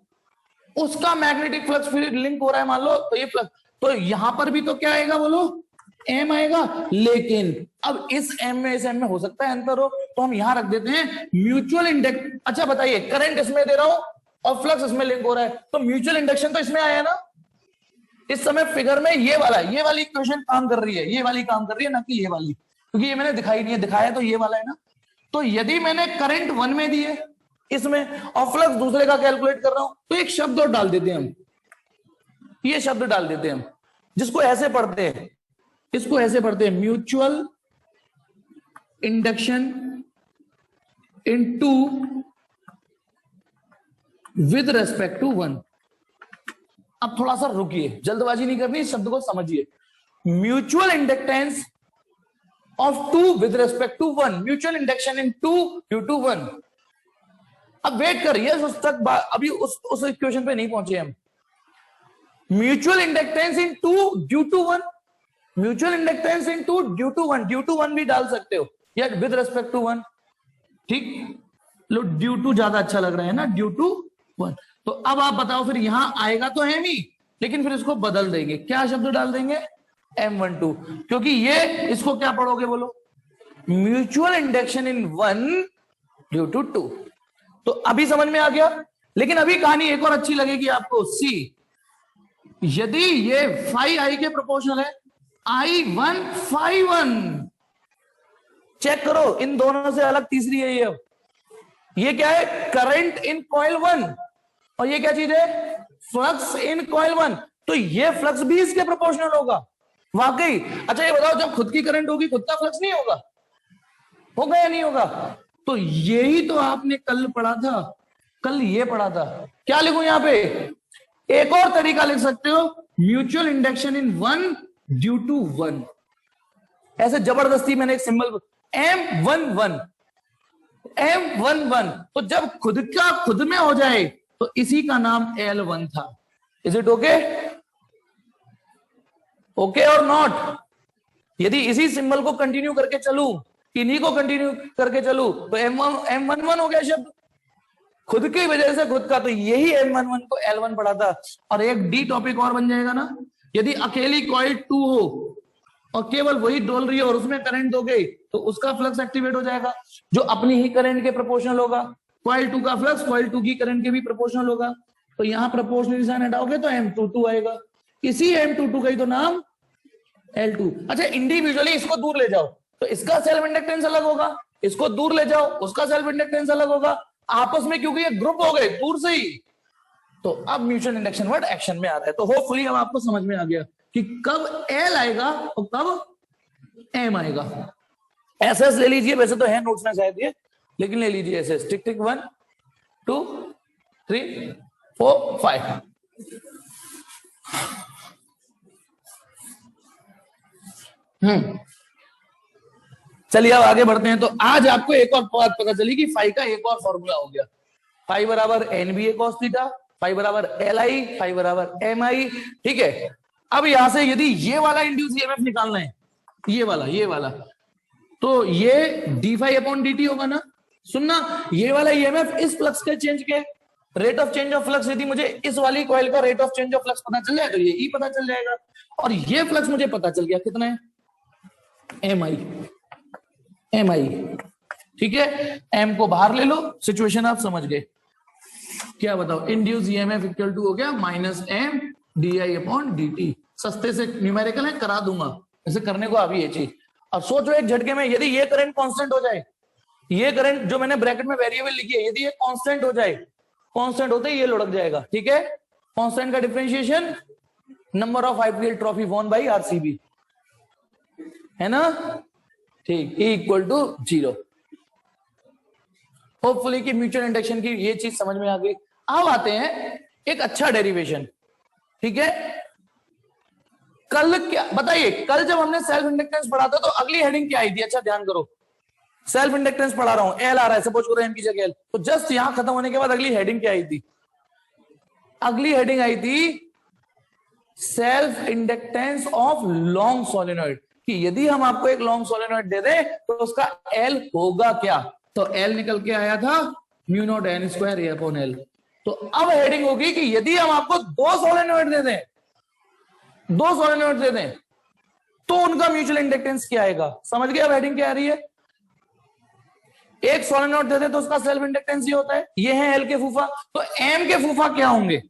उसका मैग्नेटिक फ्लक्स फील्ड लिंक हो रहा है मान लो, तो ये फ्लक्स, तो यहां पर भी तो क्या आएगा, बोलो, एम आएगा। लेकिन अब इस एम में इस एम में हो सकता है अंतर हो, तो हम यहां रख देते हैं म्यूचुअल इंडक्ट। अच्छा बताइए, करंट इसमें दे रहा हूं और फ्लक्स इसमें लिंक हो रहा है, तो म्यूचुअल इंडक्शन तो इसमें आया ना। इस समय फिगर में ये वाली इक्वेशन काम कर रही है, ये वाली काम कर रही है, ना कि ये वाली, क्योंकि ये मैंने दिखाई नहीं है, दिखाया तो ये वाला है ना। तो यदि मैंने करंट 1 में दी है इसमें और फ्लक्स दूसरे का कैलकुलेट कर रहा हूं, तो एक शब्द और डाल देते हैं हम, ये शब्द डाल देते हैं हम, जिसको ऐसे पढ़ते हैं, इसको ऐसे पढ़ते हैं, mutual induction into with respect to 1। अब थोड़ा सा रुकिए, जल्दबाजी नहीं करनी, इस शब्द को समझिए। Mutual inductance of 2 with respect to 1, mutual induction in 2 due to 1। अब वेट करिए उस तक, अभी उस इक्वेशन पे नहीं पहुंचे हम। Mutual inductance in 2 due to 1, mutual inductance in 2 due to 1, due to 1 भी डाल सकते हो या विद रेस्पेक्ट टू 1, ठीक। लो ड्यू टू ज्यादा अच्छा लग रहा है ना, ड्यू टू 1। तो अब आप बताओ, फिर यहां आएगा तो है नहीं, लेकिन फिर इसको बदल देंगे, क्या शब्द डाल देंगे, M12, क्योंकि ये इसको क्या पढ़ोगे बोलो, mutual induction in 1 due to 2। तो अभी समझ में आ गया। लेकिन अभी कहानी एक और अच्छी लगेगी आपको। सी, यदि ये फाई आई के प्रोपोर्शनल है, I1 फाई 1, चेक करो इन दोनों से अलग तीसरी है ये क्या है, करंट इन कॉइल 1, और ये क्या चीज है, फ्लक्स इन कॉइल 1। तो ये फ्लक्स भी इसके प्रोपोर्शनल होगा वाकई। अच्छा ये बताओ, जब खुद की करंट होगी खुद का फ्लक्स नहीं होगा, होगा या नहीं होगा। तो यही तो आपने कल पढ़ा था, कल ये पढ़ा था। क्या लिखूं यहां पे, एक और तरीका लिख सकते हो, mutual induction in 1 due to 1। ऐसे जबरदस्ती मैंने एक सिंबल M11, M11, तो जब खुद का खुद में हो जाए तो इसी का नाम L1 था। इज इट ओके, ओके और नॉट। यदि इसी सिंबल को कंटिन्यू करके चलूं, इन्हीं को कंटिन्यू करके चलूं, तो M11 हो गया शब्द, खुद की वजह से खुद का। तो यही M11 को L1 पढ़ा था। और एक डी टॉपिक और बन जाएगा ना, यदि अकेली कॉइल 2 हो और केवल वही डोल रही है और उसमें करंट हो गई, तो उसका फ्लक्स एक्टिवेट हो जाएगा, जो अपनी ही करंट के प्रोपोर्शनल होगा। कॉइल 2 का फ्लक्स कॉइल 2 की करंट के भी प्रोपोर्शनल होगा। तो यहां प्रोपोर्शनल निशान हटाओगे तो M22 आएगा, इसी M22 का ही तो नाम L2। अच्छा इंडिविजुअली इसको दूर ले जाओ तो इसका सेल्फ इंडक्टेंस अलग होगा, इसको दूर ले जाओ उसका सेल्फ इंडक्टेंस अलग होगा, आपस में क्योंकि ये ग्रुप हो गए दूर से ही। तो अब म्यूचुअल इंडक्शन वर्ड एक्शन में आ रहा है। तो होपफुली अब आपको समझ में आ गया कि कब L आएगा और कब M आएगा। SS ले लीजिए, वैसे तो है नोट्स में शायद ये, लेकिन ले लीजिए SS। टिक टिक 1 2 3 4 5। चलिए अब आगे बढ़ते हैं। तो आज आपको एक और बात पता चली कि फाई का एक और फॉर्मूला हो गया, फाई बराबर NBA cos थीटा, फाई बराबर LI, फाई बराबर MI। ठीक है, अब यहां से यदि ये वाला इंड्यूस ईएमएफ निकालना है, ये वाला, तो ये डी फाई अपॉन dt होगा ना। सुनना, ये वाला ईएमएफ इस फ्लक्स के चेंज के rate of change of flux, यदि मुझे इस वाली कॉइल का rate of change of flux पता चल जाए तो ये ई पता चल जाएगा। और ये फ्लक्स मुझे पता चल गया कितना है, MI। ठीक है, M को बाहर ले लो, सिचुएशन आप समझ गए। क्या बताओ, इंड्यूस ईएमएफ इक्वल टू हो गया minus M DI upon DT। सस्ते से न्यूमेरिकल है, करा दूंगा, ऐसे करने को अभी ये चीज। और सोचो एक झटके में, यदि ये करंट कांस्टेंट हो जाए, ये करंट जो मैंने ब्रैकेट में वेरिएबल लिखी है, यदि ये कांस्टेंट हो जाए, कांस्टेंट होते ही ये लुढ़क जाएगा। ठीक है, कांस्टेंट का differentiation number of IPL trophy won by RCB, है ना, ठीक, E इक्वल टू 0। होपफुली कि म्यूचुअल इंडक्शन की ये चीज समझ में आ गई। अब आते हैं एक अच्छा डेरिवेशन। ठीक है, कल क्या बताइए, कल जब हमने सेल्फ इंडक्टेंस पढ़ा था तो अगली हेडिंग क्या आई थी, अच्छा ध्यान करो, सेल्फ इंडक्टेंस पढ़ा रहा हूं, एल आ रहा है, सपोज करो एम की जगह एल, तो जस्ट यहां खत्म होने के बाद अगली हेडिंग क्या आई थी, अगली हेडिंग आई थी self inductance of long solenoid, कि यदि हम आपको एक लॉन्ग सोलेनॉइड दे दें तो उसका एल होगा क्या। तो एल निकल के आया था mu not an square A upon L. तो अब हेडिंग होगी कि यदि हम आपको दो सोलेनॉइड दे दें, दो सोलेनॉइड दे दें, तो उनका म्यूचुअल इंडक्टेंस क्या आएगा। समझ गए अब हेडिंग क्या आ रही है। एक सोलेनॉइड देते तो उसका सेल्फ इंडक्टेंस ये होता है, ये है एल के फूफा। तो एम के फूफा क्या होंगे,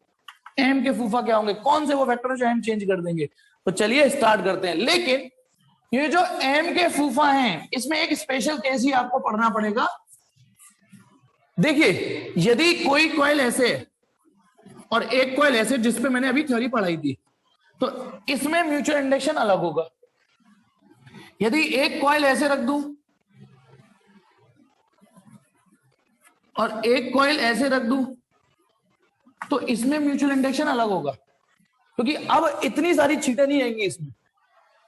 एम के फूफा क्या होंगे, कौन से वो फैक्टर है जो एम चेंज कर देंगे। तो चलिए स्टार्ट करते हैं। लेकिन ये जो एम के फूफा हैं, इसमें एक स्पेशल केस ही आपको पढ़ना पड़ेगा। देखिए, यदि कोई कॉइल ऐसे है और एक कॉइल ऐसे, जिसपे मैंने अभी थ्योरी पढ़ाई थी, तो इसमें म्यूचुअल इंडक्शन अलग होगा। यदि एक कॉइल ऐसे रख दूं और एक कॉइल ऐसे रख दूं, तो इसमें म्यूचुअल इंडक्शन अलग होगा, क्योंकि अब इतनी सारी छींटें नहीं आएंगी इसमें।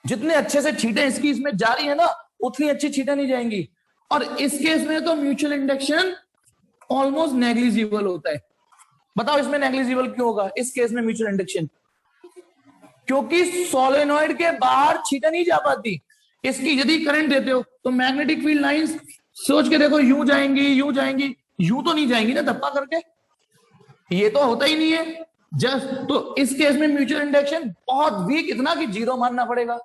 जितने अच्छे से छींटें इसकी इसमें जा रही है ना, उतनी अच्छी छींटें नहीं जाएंगी। और इस केस में तो म्यूचुअल इंडक्शन ऑलमोस्ट नेग्लिजिबल होता है। बताओ इसमें नेग्लिजिबल क्यों होगा इस केस में म्यूचुअल इंडक्शन? क्योंकि सोलेनॉइड के बाहर छींटें नहीं जा पाती। इसकी यदि करंट देते हो तो मैग्नेटिक फील्ड लाइंस सोच के देखो, यूं जाएंगी, यूं जाएंगी, यूं तो नहीं जाएंगी ना धप्पा करके, ये तो होता ही नहीं है जस्ट। तो इस केस में म्यूचुअल इंडक्शन बहुत वीक, इतना कि जीरो मानना पड़ेगा,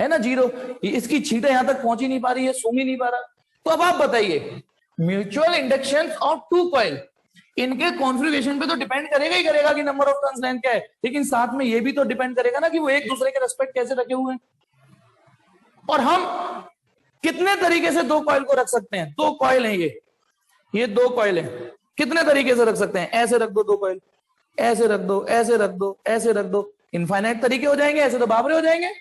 है ना, जीरो। इसकी छींटें यहां तक पहुंच ही नहीं पा रही है, सूंघ ही नहीं पा रहा। तो अब आप बताइए, mutual induction of two coil, इनके कॉन्फ़िगरेशन पे तो डिपेंड करेगा ही करेगा कि नंबर ऑफ टर्न्स लेंथ क्या है, लेकिन साथ में ये भी तो डिपेंड करेगा ना कि वो एक दूसरे के रेस्पेक्ट कैसे रखे हुए हैं। और हम कितने तरीके से दो कॉइल को रख सकते हैं? दो कॉइल हैं ये दो कॉइल हैं, कितने तरीके से रख सकते हैं? ऐसे रख दो दो कॉइल, ऐसे रख दो, ऐसे रख दो, ऐसे रख दो, इनफाइनाइट तरीके हो जाएंगे, ऐसे तो बाबरे हो जाएंगे।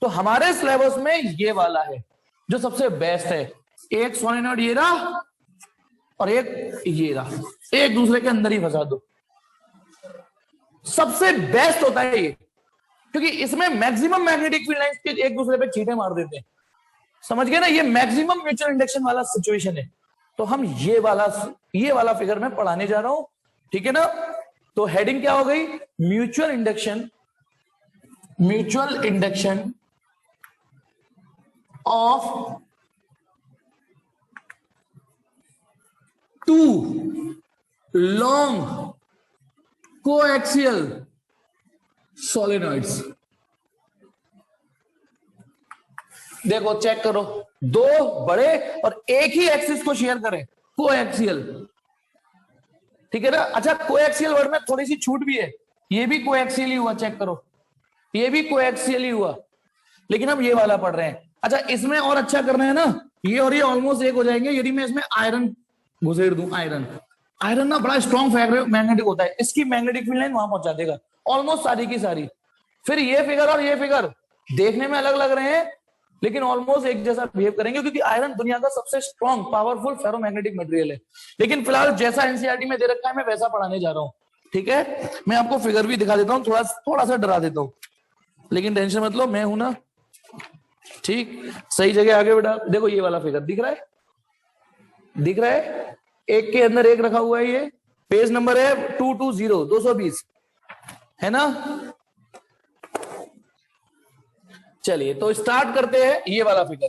तो हमारे सिलेबस में ये वाला है जो सबसे बेस्ट है। एक सोलेनॉइड ये रहा और एक ये रहा, एक दूसरे के अंदर ही फंसा दो, सबसे बेस्ट होता है ये, क्योंकि इसमें मैक्सिमम मैग्नेटिक फील्ड लाइंस के एक दूसरे पे छींटे मार देते हैं। समझ गए ना, ये मैक्सिमम म्यूचुअल इंडक्शन वाला सिचुएशन है। तो हम ये वाला फिगर मैं पढ़ाने जा रहा हूं, ठीक है ना। तो हेडिंग क्या हो गई? Mutual induction of two long coaxial solenoids. देखो चेक करो, दो बड़े और एक ही एक्सिस को शेयर करें, कोएक्सियल, ठीक है ना। अच्छा, कोएक्सियल वर्ड में थोड़ी सी छूट भी है, ये भी कोएक्सियल ही हुआ, चेक करो, ये भी कोएक्सियल ही हुआ, लेकिन हम ये वाला पढ़ रहे हैं। अच्छा, इसमें और अच्छा करना है ना, ये और ये ऑलमोस्ट एक हो जाएंगे यदि मैं इसमें आयरन घुसेड़ दूं। आयरन ना बड़ा स्ट्रॉन्ग मैग्नेटिक होता है, इसकी मैग्नेटिक फील्ड लाइन वहां पहुंचा देगा ऑलमोस्ट सारी की सारी। फिर ये फिगर और ये फिगर देखने में अलग लग रहे हैं, लेकिन ऑलमोस्ट एक जैसा बिहेव करेंगे, क्योंकि आयरन दुनिया का सबसे स्ट्रॉन्ग पावरफुल फेरोमैग्नेटिक मटेरियल है। लेकिन फिलहाल जैसा एनसीईआरटी में दे रखा है मैं वैसा पढ़ाने जा रहा हूं, ठीक है। मैं आपको फिगर भी दिखा देता हूं, थोड़ा सा डरा देता हूं, लेकिन टेंशन मत लो, मैं हूं ना, ठीक। सही जगह आगे बेटा, देखो ये वाला फिगर दिख रहा है, एक के अंदर एक रखा हुआ है, ये पेज नंबर है 220 है ना। चलिए तो स्टार्ट करते हैं ये वाला फिगर,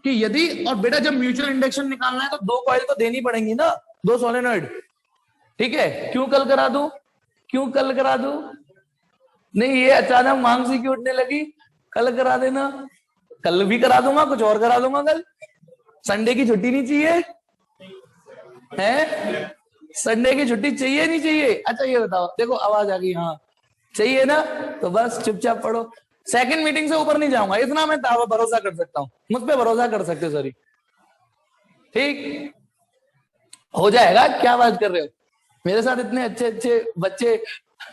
कि यदि, और बेटा जब म्यूचुअल इंडक्शन निकालना है तो दो कॉइल तो देनी पड़ेंगी ना, दो सोलेनॉइड, ठीक है। क्यों कल करा दूं? नहीं, ये अचानक मांग सी क्यों उठने लगी? कल करा देना, कल भी करा दूंगा, कुछ और करा दूंगा कल। संडे की छुट्टी नहीं चाहिए है? संडे की छुट्टी चाहिए नहीं चाहिए? अच्छा ये बताओ, देखो आवाज आ गई, हाँ चाहिए ना, तो बस चुपचाप पढ़ो। सेकंड मीटिंग से ऊपर नहीं जाऊंगा, इतना मैं भरोसा कर सकता हूं, मुझ पे भरोसा कर सकते हो सॉरी, ठीक हो जाएगा। क्या बात कर रहे हो, मेरे साथ इतने अच्छे अच्छे बच्चे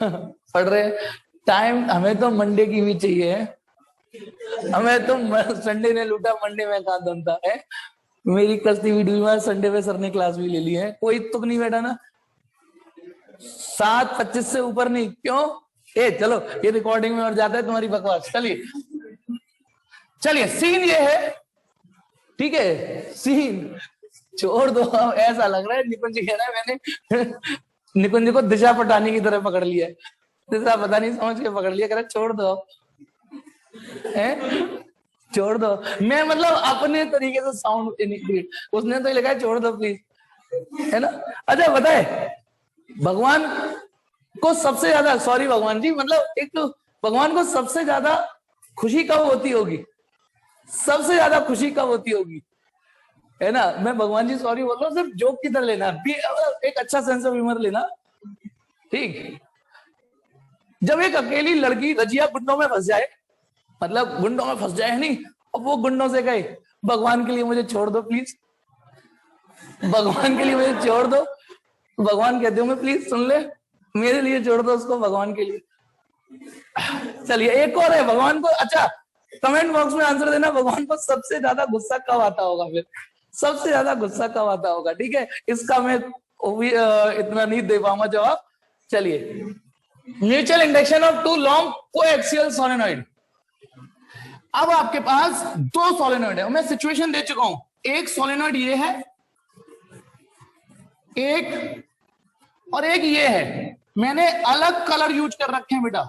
पढ़ रहे हैं। टाइम हमें तो मंडे की भी चाहिए, हमें तो संडे ने लूटा, मंडे में कहा दमता है। मेरी कस्ती वीडियो में संडे में सर ने क्लास भी ले ली है, कोई तुक नहीं बैठा ना। 7:25 से ऊपर नहीं, क्यों? चलो ये रिकॉर्डिंग में और जाता है तुम्हारी बकवास। चलिए सीन ये है, ठीक है, सीन छोड़ दो। ऐसा लग रहा है निकुंज जी कह रहा है मैंने निकुंज जी को दिशा पटाने की तरह पकड़ लिया है, दिशा पता नहीं समझ के पकड़ लिया, कह रहा छोड़ दो छोड़ दो। मैं मतलब अपने तरीके से साउंड, उसने तो लिखा है छोड़ दो प्लीज, है ना। अच्छा बताए, भगवान को सबसे ज्यादा, सॉरी भगवान जी, मतलब एक तो भगवान को सबसे ज्यादा खुशी कब होती होगी? सबसे ज्यादा खुशी कब होती होगी? है ना, मैं भगवान जी सॉरी बोल रहा हूँ, सिर्फ जोक की तरह लेना, एक अच्छा सेंस ऑफ ह्यूमर लेना, ठीक। जब एक अकेली लड़की रजिया गुंडों में फंस जाए, मतलब गुंडों में फंस जाए नहीं, और वो गुंडों से कहे भगवान के लिए मुझे छोड़ दो प्लीज, भगवान के लिए मुझे छोड़ दो, भगवान कहते हो मैं प्लीज सुन ले, मेरे लिए छोड़ दो उसको भगवान के लिए। चलिए एक और है भगवान को, अच्छा कमेंट बॉक्स में आंसर देना, भगवान को सबसे ज्यादा गुस्सा कब आता होगा, फिर सबसे ज्यादा गुस्सा कब आता होगा, ठीक है, इसका मैं इतना नहीं दे पाऊंगा जवाब। चलिए, mutual induction of two long coaxial solenoid. अब आपके पास दो सोलेनॉइड है, मैं सिचुएशन दे चुका हूं, एक सोलेनॉइड ये है, एक और एक ये है, मैंने अलग कलर यूज कर रखे हैं बेटा,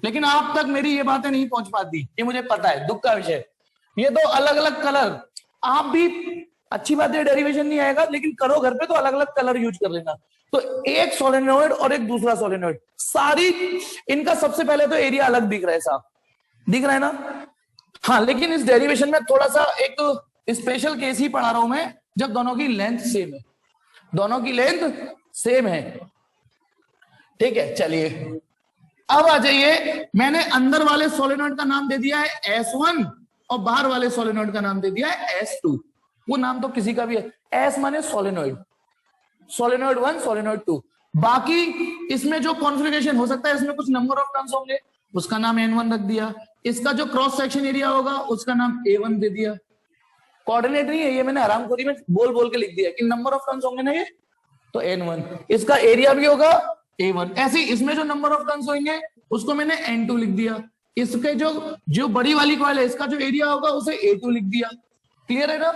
लेकिन आप तक मेरी ये बातें नहीं पहुंच पाती, ये मुझे पता है, दुख का विषय। ये दो अलग अलग कलर, आप भी अच्छी बात है डेरिवेशन नहीं आएगा, लेकिन करो घर पे तो अलग अलग कलर यूज कर लेना। तो एक सोलेनॉइड और एक दूसरा सोलेनॉइड, सारी इनका सबसे पहले तो एरिया अलग दिख रहा है, साहब दिख रहा है ना, हाँ, लेकिन इस डेरिवेशन में थोड़ा सा एक स्पेशल केस ही पढ़ा रहा हूं मैं, जब दोनों की लेंथ सेम है, दोनों की लेंथ सेम है, ठीक है। चलिए अब आ जाइए, मैंने अंदर वाले सोलेनॉइड का नाम दे दिया है S1 और बाहर वाले सोलेनॉइड का नाम दे दिया है S2, वो नाम तो किसी का भी है, S माने सोलेनॉइड, सोलेनॉइड 1 सोलेनॉइड 2, बाकी इसमें जो कॉन्फ़िगरेशन हो सकता है, इसमें कुछ नंबर ऑफ टर्न्स होंगे, उसका नाम N1 रख दिया, इसका जो क्रॉस सेक्शन एरिया होगा उसका नाम A1 दे दिया, कोऑर्डिनेट नहीं है ये, मैंने आरामखोरी में बोल बोल के लिख दिया कि नंबर ऑफ टर्न्स होंगे ना ये, तो N1, इसका एरिया भी होगा A1, ऐसे इसमें जो नंबर ऑफ टर्न्स होंगे उसको मैंने N2 लिख दिया, इसके जो जो बड़ी वाली कॉइल है इसका जो एरिया होगा उसे A2 लिख दिया, क्लियर है ना।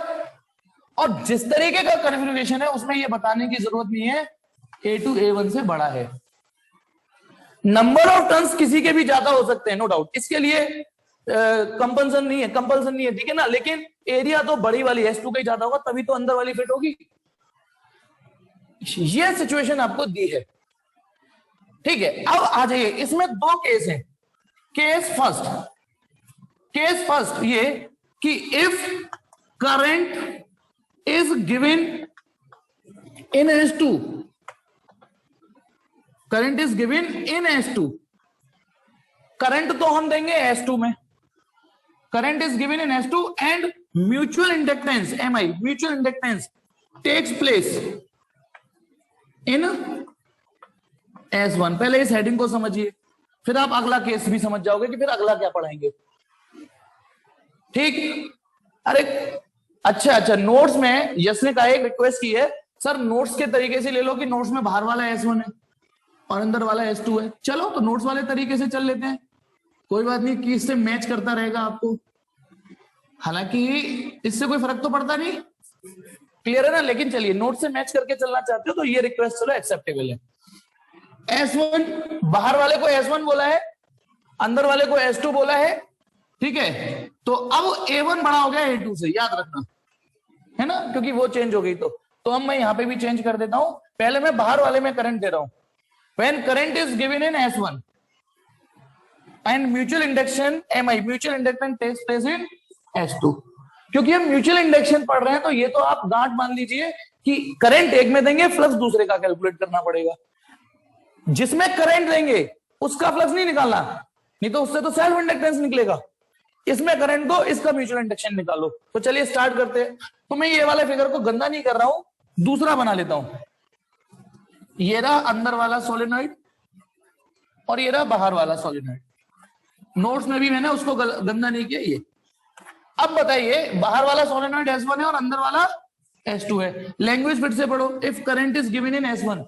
और जिस तरीके का कन्फिगरेशन है उसमें ये बताने की जरूरत नहीं है A2 A1 से बड़ा है, नंबर ऑफ टर्न्स किसी के भी ज्यादा हो सकते हैं, नो डाउट, इसके लिए कंपल्सन नहीं है, कंपल्सन नहीं है, ठीक है ना, लेकिन एरिया तो बड़ी वाली S2 का ही ज्यादा होगा, तभी तो अंदर वाली फिट होगी, ये सिचुएशन आपको दी है, ठीक है। अब आ जाइए, इसमें दो केस हैं, केस फर्स्ट ये कि if current is given in S2, current is given in S2, current तो हम देंगे S2 में, current is given in S2 and mutual inductance MI, mutual inductance takes place in S1। पहले इस heading को समझिए, फिर आप अगला केस भी समझ जाओगे कि फिर अगला क्या पढ़ाएंगे, ठीक। अरे अच्छा, नोट्स में यश ने कहा, एक रिक्वेस्ट की है, सर नोट्स के तरीके से ले लो कि नोट्स में बाहर वाला S1 है और अंदर वाला S2 है, चलो तो नोट्स वाले तरीके से चल लेते हैं, कोई बात नहीं कि इससे मैच करता रहेगा आपको, हालांकि इससे कोई फर्क तो पड़ता नहीं, क्लियर है ना, लेकिन चलिए नोट से मैच करके चलना चाहते हो तो ये रिक्वेस्ट चलो एक्सेप्टेबल है। S1 बाहर वाले को S1 बोला है, अंदर वाले को S2 बोला है, ठीक है, तो अब A1 बड़ा हो गया A2 से, याद रखना है ना, क्योंकि वो चेंज हो गई, तो अब मैं यहां पे भी चेंज कर देता हूं, पहले मैं बाहर वाले में करंट दे रहा हूं, when current is given in S1 and mutual induction MI, mutual induction takes place in S2, क्योंकि हम म्यूचुअल इंडक्शन पढ़ रहे हैं तो ये तो आप गांठ मान लीजिए कि करंट एक में देंगे, फ्लक्स दूसरे का कैलकुलेट करना पड़ेगा, जिसमें करंट देंगे उसका फ्लक्स नहीं निकालना, नहीं तो उससे तो सेल्फ इंडक्टेंस निकलेगा, इसमें करंट दो, इसका म्यूचुअल इंडक्शन निकालो। तो चलिए स्टार्ट करते हैं, तो मैं ये वाले फिगर को गंदा नहीं कर रहा हूं, दूसरा बना लेता हूं, ये रहा अंदर वाला सोलेनॉइड और ये रहा बाहर वाला सोलेनॉइड, नोट्स में भी मैंने उसको गंदा नहीं किया ये। अब बताइए, बाहर वाला सोलेनॉइड S1 है और अंदर वाला S2 है, लैंग्वेज फिर से पढ़ो, if current is given in S1,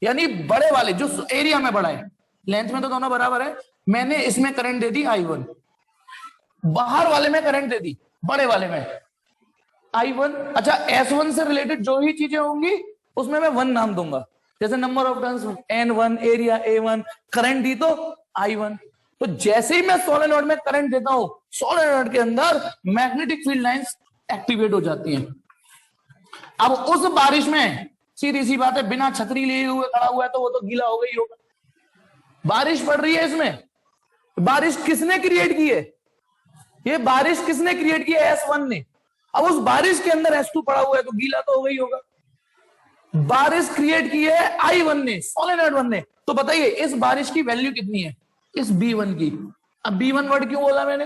यानी बड़े वाले जो एरिया में बड़ा है, लेंथ में तो दोनों बराबर है, मैंने इसमें करंट दे दी I1, बाहर वाले में करंट दे दी बड़े वाले में I1, अच्छा S1 से रिलेटेड जो ही चीजें होंगी उसमें मैं 1 नाम दूंगा, जैसे number of turns N1, area A1, current दी तो I1, तो जैसे ही मैं सोलेनॉइड में करंट देता हूं, सोलेनॉइड के अंदर मैग्नेटिक फील्ड लाइंस एक्टिवेट हो जाती हैं। अब उस बारिश में सीधी सी बात है, बिना छतरी लिए हुए खड़ा हुआ है तो वो तो गीला हो गई होगा, बारिश पड़ रही है इसमें, बारिश किसने क्रिएट की है, ये बारिश किसने क्रिएट की है, S1 ने, अब उस बारिश के अंदर S2 पड़ा हुआ है तो गीला तो हो गई होगा। बारिश क्रिएट की है I1 ने, सोलेनॉइड 1 ने, तो बताइए इस बारिश की वैल्यू कितनी है इस B1 की। अब B1 वर्ड क्यों बोला मैंने,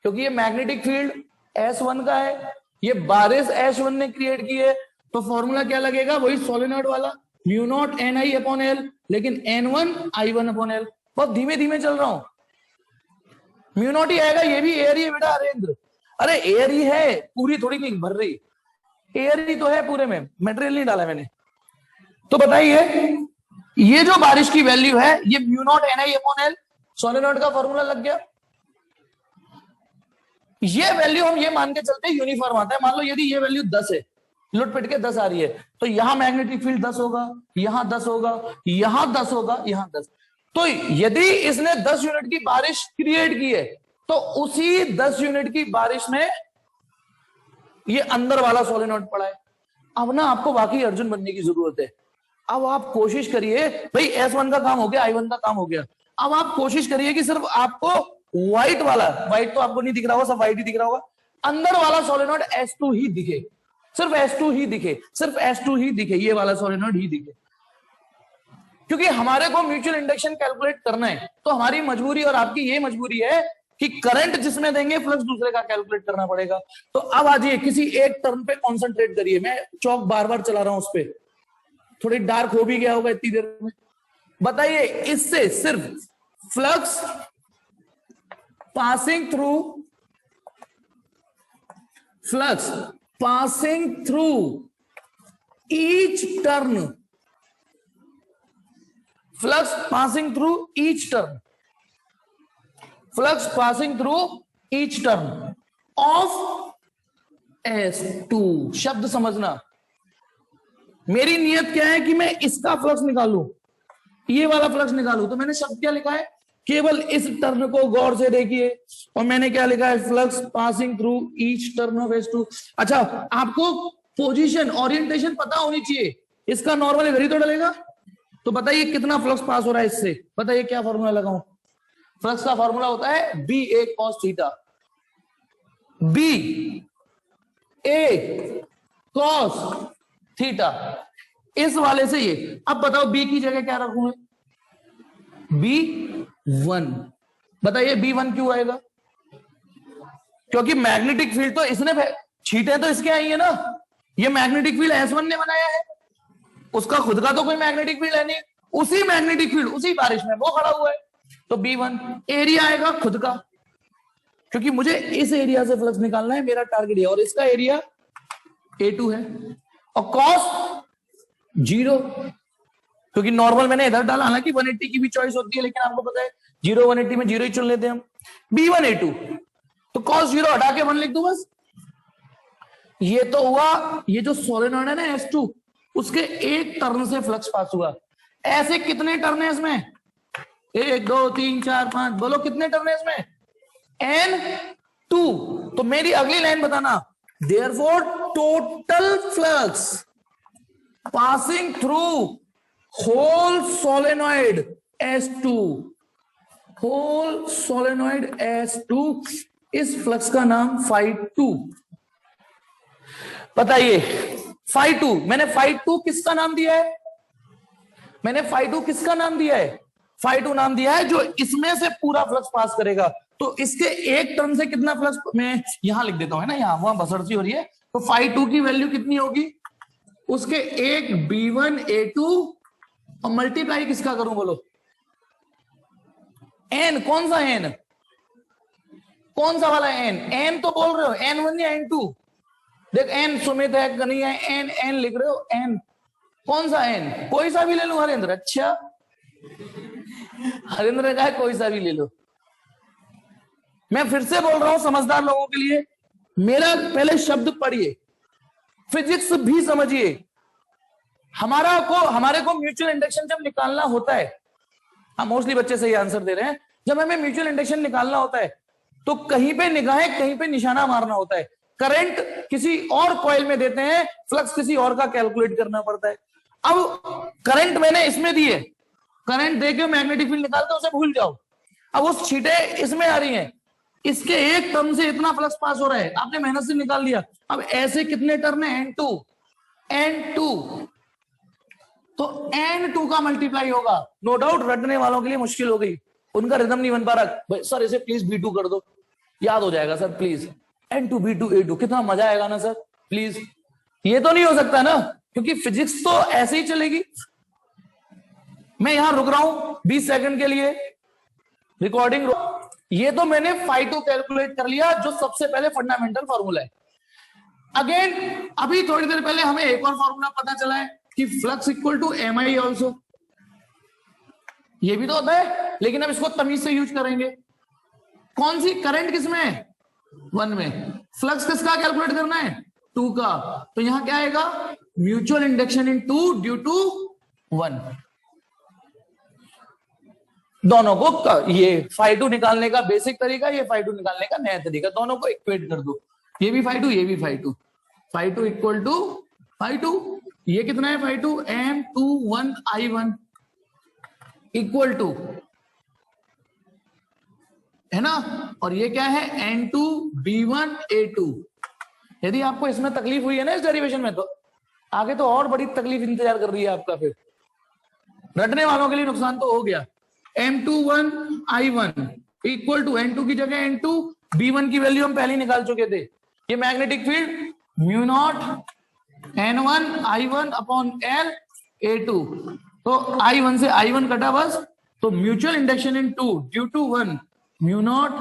क्योंकि ये मैग्नेटिक फील्ड S1 का है, ये बारिश S1 ने क्रिएट की है, तो फॉर्मूला क्या लगेगा, वही सोलेनॉइड वाला mu naught NI upon L, लेकिन N1 I1 अपॉन L। बहुत धीमे धीमे चल रहा हूं, म्यू नॉट ही आएगा, ये भी एयर ही है बेटा हरेंद्र। अरे एयर ही है, पूरी थोड़ी नहीं भर रही, एयर ही तो है पूरे में, मटेरियल नहीं डाला मैंने। तो बताइए ये जो बारिश की वैल्यू है ये mu naught NI upon L, solenoid का फॉर्मूला लग गया। ये वैल्यू हम ये मान के चलते हैं यूनिफॉर्म आता है। मान लो यदि ये वैल्यू 10 है, लुट पिट के 10 आ रही है, तो यहां मैग्नेटिक फील्ड 10 होगा, यहां 10 होगा, यहां 10 होगा, यहां 10। तो यदि इसने 10 यूनिट की बारिश क्रिएट की है तो उसी 10 यूनिट की बारिश में ये अंदर वाला सोलेनॉइड पड़ा है। अब ना आपको वाकई अर्जुन बनने की जरूरत है। अब आप कोशिश करिए, भाई S1 का काम हो गया, I1 का काम हो गया, अब आप कोशिश करिए कि सिर्फ आपको व्हाइट वाला, व्हाइट तो आपको नहीं दिख रहा होगा, सब व्हाइट ही दिख रहा होगा, अंदर वाला सोलेनॉइड S2 ही दिखे, सिर्फ S2 ही दिखे, सिर्फ S2 ही दिखे, ये वाला सोलेनॉइड ही दिखे। क्योंकि हमारे को म्यूचुअल इंडक्शन कैलकुलेट करना है, तो हमारी मजबूरी और आपकी ये मजबूरी है कि करंट जिसमें देंगे फ्लक्स दूसरे का कैलकुलेट करना पड़ेगा। तो अब आ जाइए किसी एक टर्म पे कॉन्सेंट्रेट करिए, मैं चौक बार बार चला रहा हूं उस पर, थोड़ी डार्क हो भी गया होगा इतनी देर में। बताइए इससे सिर्फ flux passing through, flux passing through each turn, flux passing through each turn, flux passing through each turn off S2। शब्द समझना, मेरी नियत क्या है कि मैं इसका फ्लक्स निकालूं, ये वाला फ्लक्स निकालूं, तो मैंने शब्द क्या लिखा है, केवल इस टर्न को गौर से देखिए, और मैंने क्या लिखा है, flux passing through each turn off S2। अच्छा, आपको पोजीशन ओरिएंटेशन पता होनी चाहिए, इसका नॉर्मल इधर ही तो डलेगा, तो बताइए कितना फ्लक्स पास हो रहा है इससे, बताइए क्या फॉर्मूला लगाऊं। फ्लक्स का फॉर्मूला होता है BA cos theta, BA cos theta, इस वाले से ये। अब बताओ B की जगह क्या रखूं, B1। बताइए B1 क्यों आएगा, क्योंकि मैग्नेटिक फील्ड तो इसने, छींटे तो इसके आई है ना, ये मैग्नेटिक फील्ड S1 ने बनाया है, उसका खुद का तो कोई मैग्नेटिक फील्ड है नहीं, उसी मैग्नेटिक फील्ड उसी बारिश में वो खड़ा हुआ है, तो B1 एरिया आएगा खुद का, क्योंकि मुझे इस एरिया से फ्लक्स निकालना है, मेरा टारगेट है, और इसका एरिया A2 है, और कॉस 0, क्योंकि नॉर्मल मैंने इधर डाला, हालांकि 180 की भी चॉइस होती है, लेकिन आपको पता है 0 180 में 0 ही चुन लेते हैं हम। B1 A2, तो कॉस 0 हटा के 1 लिख दूं बस। ये तो हुआ, ये जो सोलेनॉइड है ना S2, उसके एक टर्न से फ्लक्स पास हुआ। ऐसे कितने टर्न है इसमें, 1 2 3 4 5, बोलो कितने टर्न है इसमें, N2। तो मेरी अगली लाइन बताना, therefore total flux passing through whole solenoid S2, whole solenoid S2, इस फ्लक्स का नाम phi2। बताइए phi2, मैंने phi2 किसका नाम दिया है, मैंने phi2 किसका नाम दिया है, phi2 नाम दिया है जो इसमें से पूरा फ्लक्स पास करेगा। तो इसके एक टर्न से कितना फ्लक्स, मैं यहां लिख देता हूं, है ना, यहां वहां बसरती हो रही है, तो phi2 की वैल्यू कितनी होगी, उसके एक B1 A2, और मल्टीप्लाई किसका करूं बोलो, N, कौन सा N, कौन सा वाला N, N तो बोल रहे हो N1 या N2, देख N सुमित है, कन्हैया है, N लिख रहे हो, N कौन सा N, कोई सा भी ले लो हरेंद्र। अच्छा, हरेंद्र ने कहा कोई सा भी ले लो। मैं फिर से बोल रहा हूं समझदार लोगों के लिए, मेरा पहले शब्द पढ़िए, फिजिक्स भी समझिए। हमारे को म्यूचुअल इंडक्शन जब निकालना होता है, हम मोस्टली बच्चे सही आंसर दे रहे हैं, जब हमें म्यूचुअल इंडक्शन निकालना होता है तो कहीं पे निगाहें, कहीं पे निशाना मारना होता है। करंट किसी और कॉइल में देते हैं, फ्लक्स किसी और का कैलकुलेट करना पड़ता है। अब करंट मैंने इसमें दी है, करंट देके मैग्नेटिक फील्ड निकालते उसे भूल जाओ। अब उस छींटे इसमें आ रही हैं, इसके एक टर्म से इतना फ्लक्स पास हो रहा है, आपने मेहनत से निकाल लिया। अब ऐसे कितने टर्न है, N2 तो N2 का मल्टीप्लाई होगा। नो डाउट रटने वालों के लिए मुश्किल हो गई, उनका रिदम नहीं बन पा रहा, सर इसे प्लीज B2 कर दो, याद हो जाएगा sir please. N2 B2 A2 कितना मजा आएगा ना सर प्लीज। ये तो नहीं हो सकता ना, क्योंकि फिजिक्स तो ऐसे ही चलेगी। मैं यहां रुक रहा हूं 20 सेकंड के लिए, रिकॉर्डिंग। ये तो मैंने φ2 कैलकुलेट कर लिया, जो सबसे पहले फंडामेंटल फॉर्मूला है। अगेन अभी थोड़ी देर पहले हमें एक और फॉर्मूला पता चला है कि flux equal to MI also, ये भी तो होता है, लेकिन अब इसको तमीज से यूज करेंगे। कौन सी, करंट किसमें है, 1 में, फ्लक्स किसका कैलकुलेट करना है, 2 का, तो यहां क्या आएगा, mutual induction in 2 due to 1। दोनों को ये φ2 निकालने का बेसिक तरीका, ये φ2 निकालने का नया तरीका, दोनों को इक्वेट कर दो, ये भी φ2 ये भी φ2 इक्वल टू φ2, ये कितना है φ2, M21I1 इक्वल टू, है ना, और ये क्या है N2B1A2। यदि आपको इसमें तकलीफ हुई है ना इस डेरिवेशन में, तो आगे तो और बड़ी तकलीफ इंतजार कर रही है आपका। फिर रटने वालों के लिए नुकसान तो हो गया। M21I1 इक्वल टू N2 की जगह N2, B1 की वैल्यू हम पहले ही निकाल चुके थे, ये magnetic field mu naught N1I1 upon L A2, तो I1 से I1 कटा बस, तो mutual induction in 2 due to 1 mu naught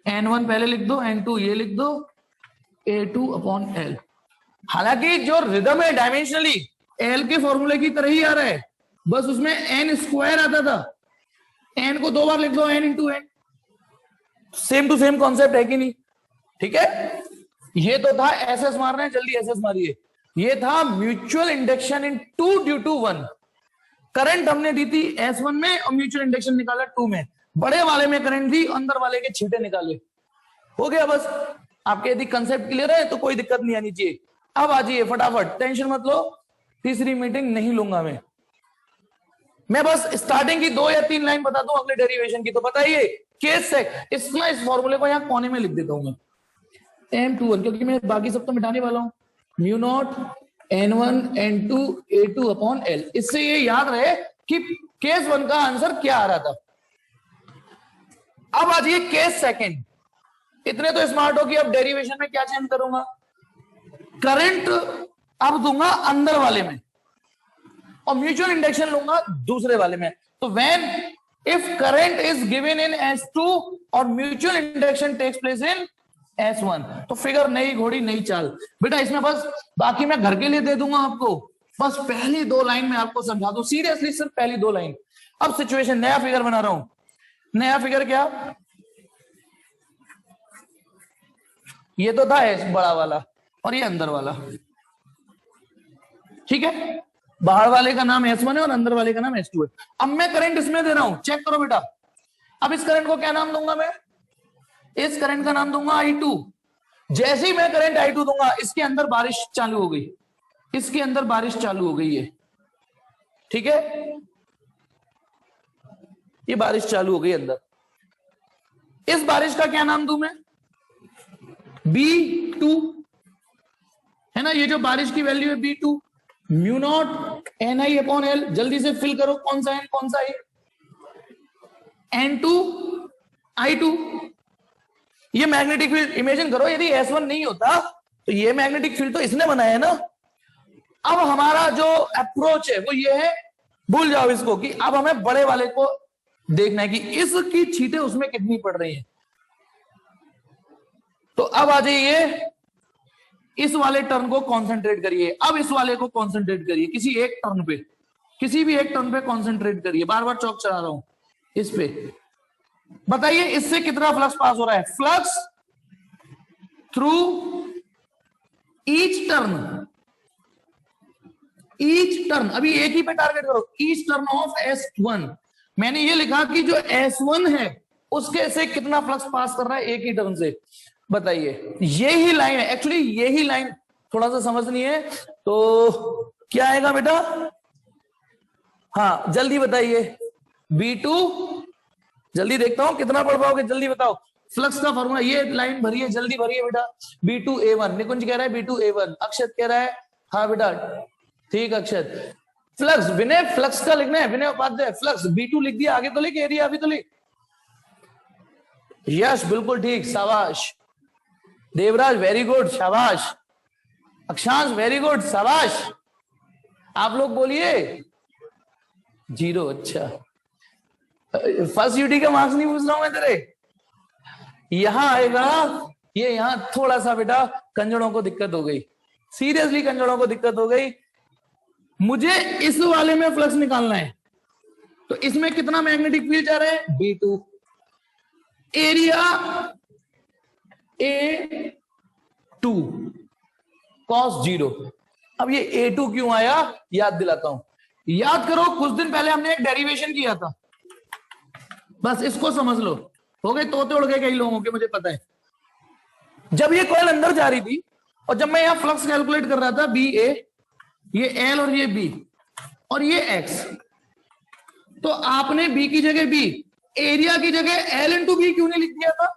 N1 पहले लिख दो, N2 ये लिख दो, A2 अपॉन L। हालांकि जो रिदम है डायमेंशनली L के फॉर्मूले की तरह ही आ रहा है, बस उसमें N स्क्वायर आता था, N को 2 बार लिख दो, N into N, same to same concept है कि नहीं, ठीक है। ये तो था SS मार रहे हैं, जल्दी SS मारिए, ये था mutual induction in 2 due to 1। Current हमने दी थी S1 में और म्यूचुअल इंडक्शन निकाला 2 में, बड़े वाले में करंट दी, अंदर वाले के छींटे निकाले, हो गया बस। आपके यदि कंसेप्ट क्लियर है तो कोई दिक्कत नहीं आनी चाहिए। अब आ जाइए फटाफट, टेंशन मत लो, तीसरी मीटिंग नहीं लूंगा मैं बस स्टार्टिंग की 2 या 3 लाइन बता दूं अगले डेरिवेशन की, तो बताइए केस से इस फॉर्मूले को यहां कोने में लिख देता हूं मैं, M21, क्योंकि मैं बाकी सब तो मिटाने वाला हूं, mu naught N1 N2 A2 upon L। इससे ये याद रहे कि केस 1 का आंसर क्या आ रहा था। अब आ जाइए केस सेकंड, इतने तो स्मार्ट हो कि अब डेरिवेशन में क्या चेंज करूंगा, करंट अब दूंगा अंदर वाले में और म्यूचुअल इंडक्शन लूंगा दूसरे वाले में। तो when if current is given in S2 और mutual induction takes place in S1, तो फिगर नई घोड़ी नई चाल बेटा। इसमें बस बाकी मैं घर के लिए दे दूंगा आपको, बस पहली 2 लाइन में आपको समझा दूं, सीरियसली सिर्फ पहली 2 लाइन। अब सिचुएशन, नया फिगर बना रहा हूं, नया फिगर क्या, ये तो था S बड़ा वाला और ये अंदर वाला, ठीक है, बाहर वाले का नाम S1 है और अंदर वाले का नाम S2 है। अब मैं करंट इसमें दे रहा हूं, चेक करो बेटा। अब इस करंट को क्या नाम दूंगा मैं, इस करंट का नाम दूंगा I2। जैसे ही मैं करंट I2 दूंगा, इसके अंदर बारिश चालू हो गई, इसके अंदर बारिश चालू हो गई है, ठीक है, ये बारिश चालू हो गई अंदर। इस बारिश का क्या नाम दूं मैं, B2, है ना, ये जो बारिश की वैल्यू है B2, mu naught NI upon L। जल्दी से फिल करो, कौन सा है कौन सा है, N2 I2। ये मैग्नेटिक फील्ड इमेजिन करो, यदि S1 नहीं होता तो ये मैग्नेटिक फील्ड तो इसने बनाया है ना। अब हमारा जो अप्रोच है वो ये है, भूल जाओ इसको, कि अब हमें बड़े वाले को देखना है कि इसकी छींटे उसमें कितनी पड़ रही हैं। तो अब आ जाइए, इस वाले टर्न को कंसंट्रेट करिए, अब इस वाले को कंसंट्रेट करिए, किसी एक टर्न पे, किसी भी एक टर्न पे कंसंट्रेट करिए, बार बार चौक चढ़ा रहा हूं इस पे। बताइए इससे कितना फ्लक्स पास हो रहा है, फ्लक्स थ्रू ईच टर्न, अभी एक ही पे टारगेट करो, ईच टर्न ऑफ S1। मैंने ये लिखा कि जो S1 है उसके से कितना फ्लक्स पास कर रहा है एक ही टर्न से। बताइए, यही लाइन है, एक्चुअली यही लाइन थोड़ा सा समझनी है, तो क्या आएगा बेटा, हाँ जल्दी बताइए, B2, जल्दी देखता हूं कितना पढ़ पाओगे, जल्दी बताओ। फ्लक्स का फॉर्मूला, ये लाइन भरिए, जल्दी भरिए बेटा। B2A1, निकुंज कह रहा है B2A1, अक्षत कह रहा है हाँ बेटा ठीक अक्षत। फ्लक्स, विनय फ्लक्स का लिखना है, विनय उपाध्याय फ्लक्स B2 लिख दिया, आगे तो लिख, एरिया अभी तो लिख। यश बिल्कुल ठीक, शाबाश। देवराज वेरी गुड, शाबाश। अक्षांश वेरी गुड, शाबाश। आप लोग बोलिए 0, अच्छा। फर्स्ट यूटी का मार्क्स नहीं पूछ रहा हूं मैं तेरे, यहां आएगा ये, यहां थोड़ा सा बेटा कंजड़ों को दिक्कत हो गई, सीरियसली कंजड़ों को दिक्कत हो गई। मुझे इस वाले में फ्लक्स निकालना है, तो इसमें कितना मैग्नेटिक फील्ड जा रहा है B2, एरिया A2 cos 0। अब ये A2 क्यों आया याद दिलाता हूं, याद करो कुछ दिन पहले हमने एक डेरिवेशन किया था, बस इसको समझ लो। हो गए तोते उड़ गए कई लोगों के, मुझे पता है। जब ये कॉइल अंदर जा रही थी और जब मैं यहां फ्लक्स कैलकुलेट कर रहा था BA, ये L और ये B और ये X, तो आपने B की जगह B, एरिया की जगह L इंटू B क्यों नहीं लिख दिया था?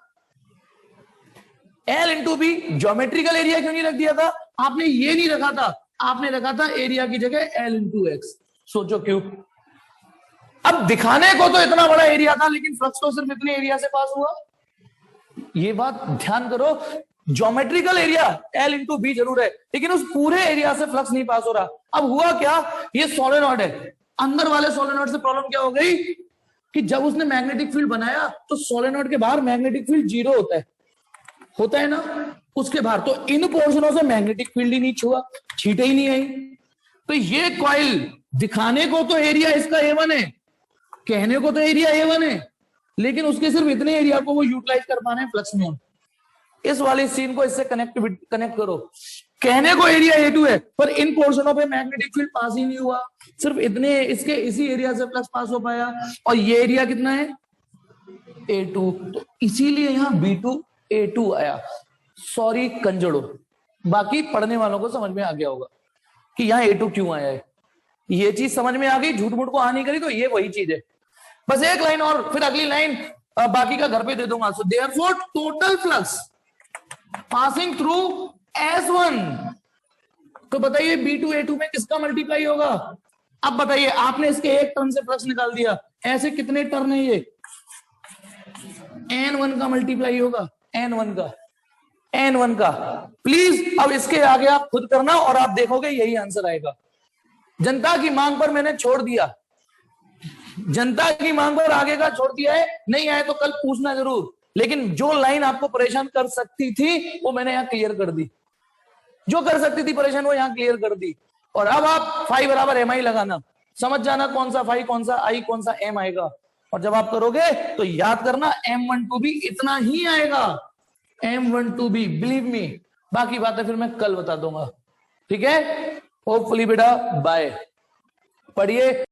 L into B geometrical area क्यों नहीं रख दिया था? आपने ये नहीं रखा था, आपने रखा था एरिया की जगह L इंटू X। सोचो क्यों? अब दिखाने को तो इतना बड़ा एरिया था, लेकिन फ्लक्स तो सिर्फ इतने एरिया से पास हुआ। ये बात ध्यान करो, geometrical area L into B जरूर है, लेकिन उस पूरे एरिया से फ्लक्स नहीं पास हो रहा। अब हुआ क्या, ये सोलेनॉइड है, अंदर वाले सोलेनॉइड से प्रॉब्लम क्या हो गई कि जब उसने मैग्नेटिक फील्ड बनाया तो सोलेनॉइड के बाहर मैग्नेटिक फील्ड 0 होता है ना, उसके बाहर। तो इन पोर्शनों से मैग्नेटिक फील्ड ही नहीं छुआ, छीटे ही नहीं आई। तो ये कॉइल दिखाने को तो एरिया इसका A1 है, कहने को तो एरिया A1 है, लेकिन उसके सिर्फ इतने एरिया को वो यूटिलाइज कर पाना है फ्लक्स में। इस वाले सीन को इससे कनेक्ट करो, कहने को एरिया A2 है, पर इन पोर्शनों पे मैग्नेटिक फील्ड पास ही नहीं हुआ, सिर्फ इतने इसके इसी एरिया से फ्लक्स पास हो पाया। और ये एरिया कितना है A2, तो इसीलिए यहां B2A2 आया। सॉरी कंजड़ो, बाकी पढ़ने वालों को समझ में आ गया होगा कि यहाँ A2 क्यों आया है। ये चीज समझ में आ गई, झूठ मूठ को आ नहीं करी, तो ये वही चीज है। बस एक लाइन और, फिर अगली लाइन बाकी का घर पे दे दूंगा। So therefore total flux passing through S1, तो बताइए B2A2 में किसका मल्टीप्लाई होगा? अब बताइए, आपने इसके एक टर्न से फ्लक्स निकाल दिया, ऐसे कितने टर्न है ये? N1 का मल्टीप्लाई होगा, N1 का। प्लीज अब इसके आगे आप खुद करना और आप देखोगे यही आंसर आएगा। जनता की मांग पर मैंने छोड़ दिया, जनता की मांग पर आगे का छोड़ दिया है, नहीं आए तो कल पूछना जरूर, लेकिन जो लाइन आपको परेशान कर सकती थी वो मैंने यहां क्लियर कर दी, जो कर सकती थी परेशान वो यहां क्लियर कर दी। और अब आप फाई बराबर MI लगाना, समझ जाना कौन सा फाई, कौन सा I, कौन सा M आएगा। और जब आप करोगे तो याद करना M12 भी इतना ही आएगा, M12 भी, बिलीव मी। बाकी बातें फिर मैं कल बता दूंगा, ठीक है? होपफुली बेटा, बाय। पढ़िए।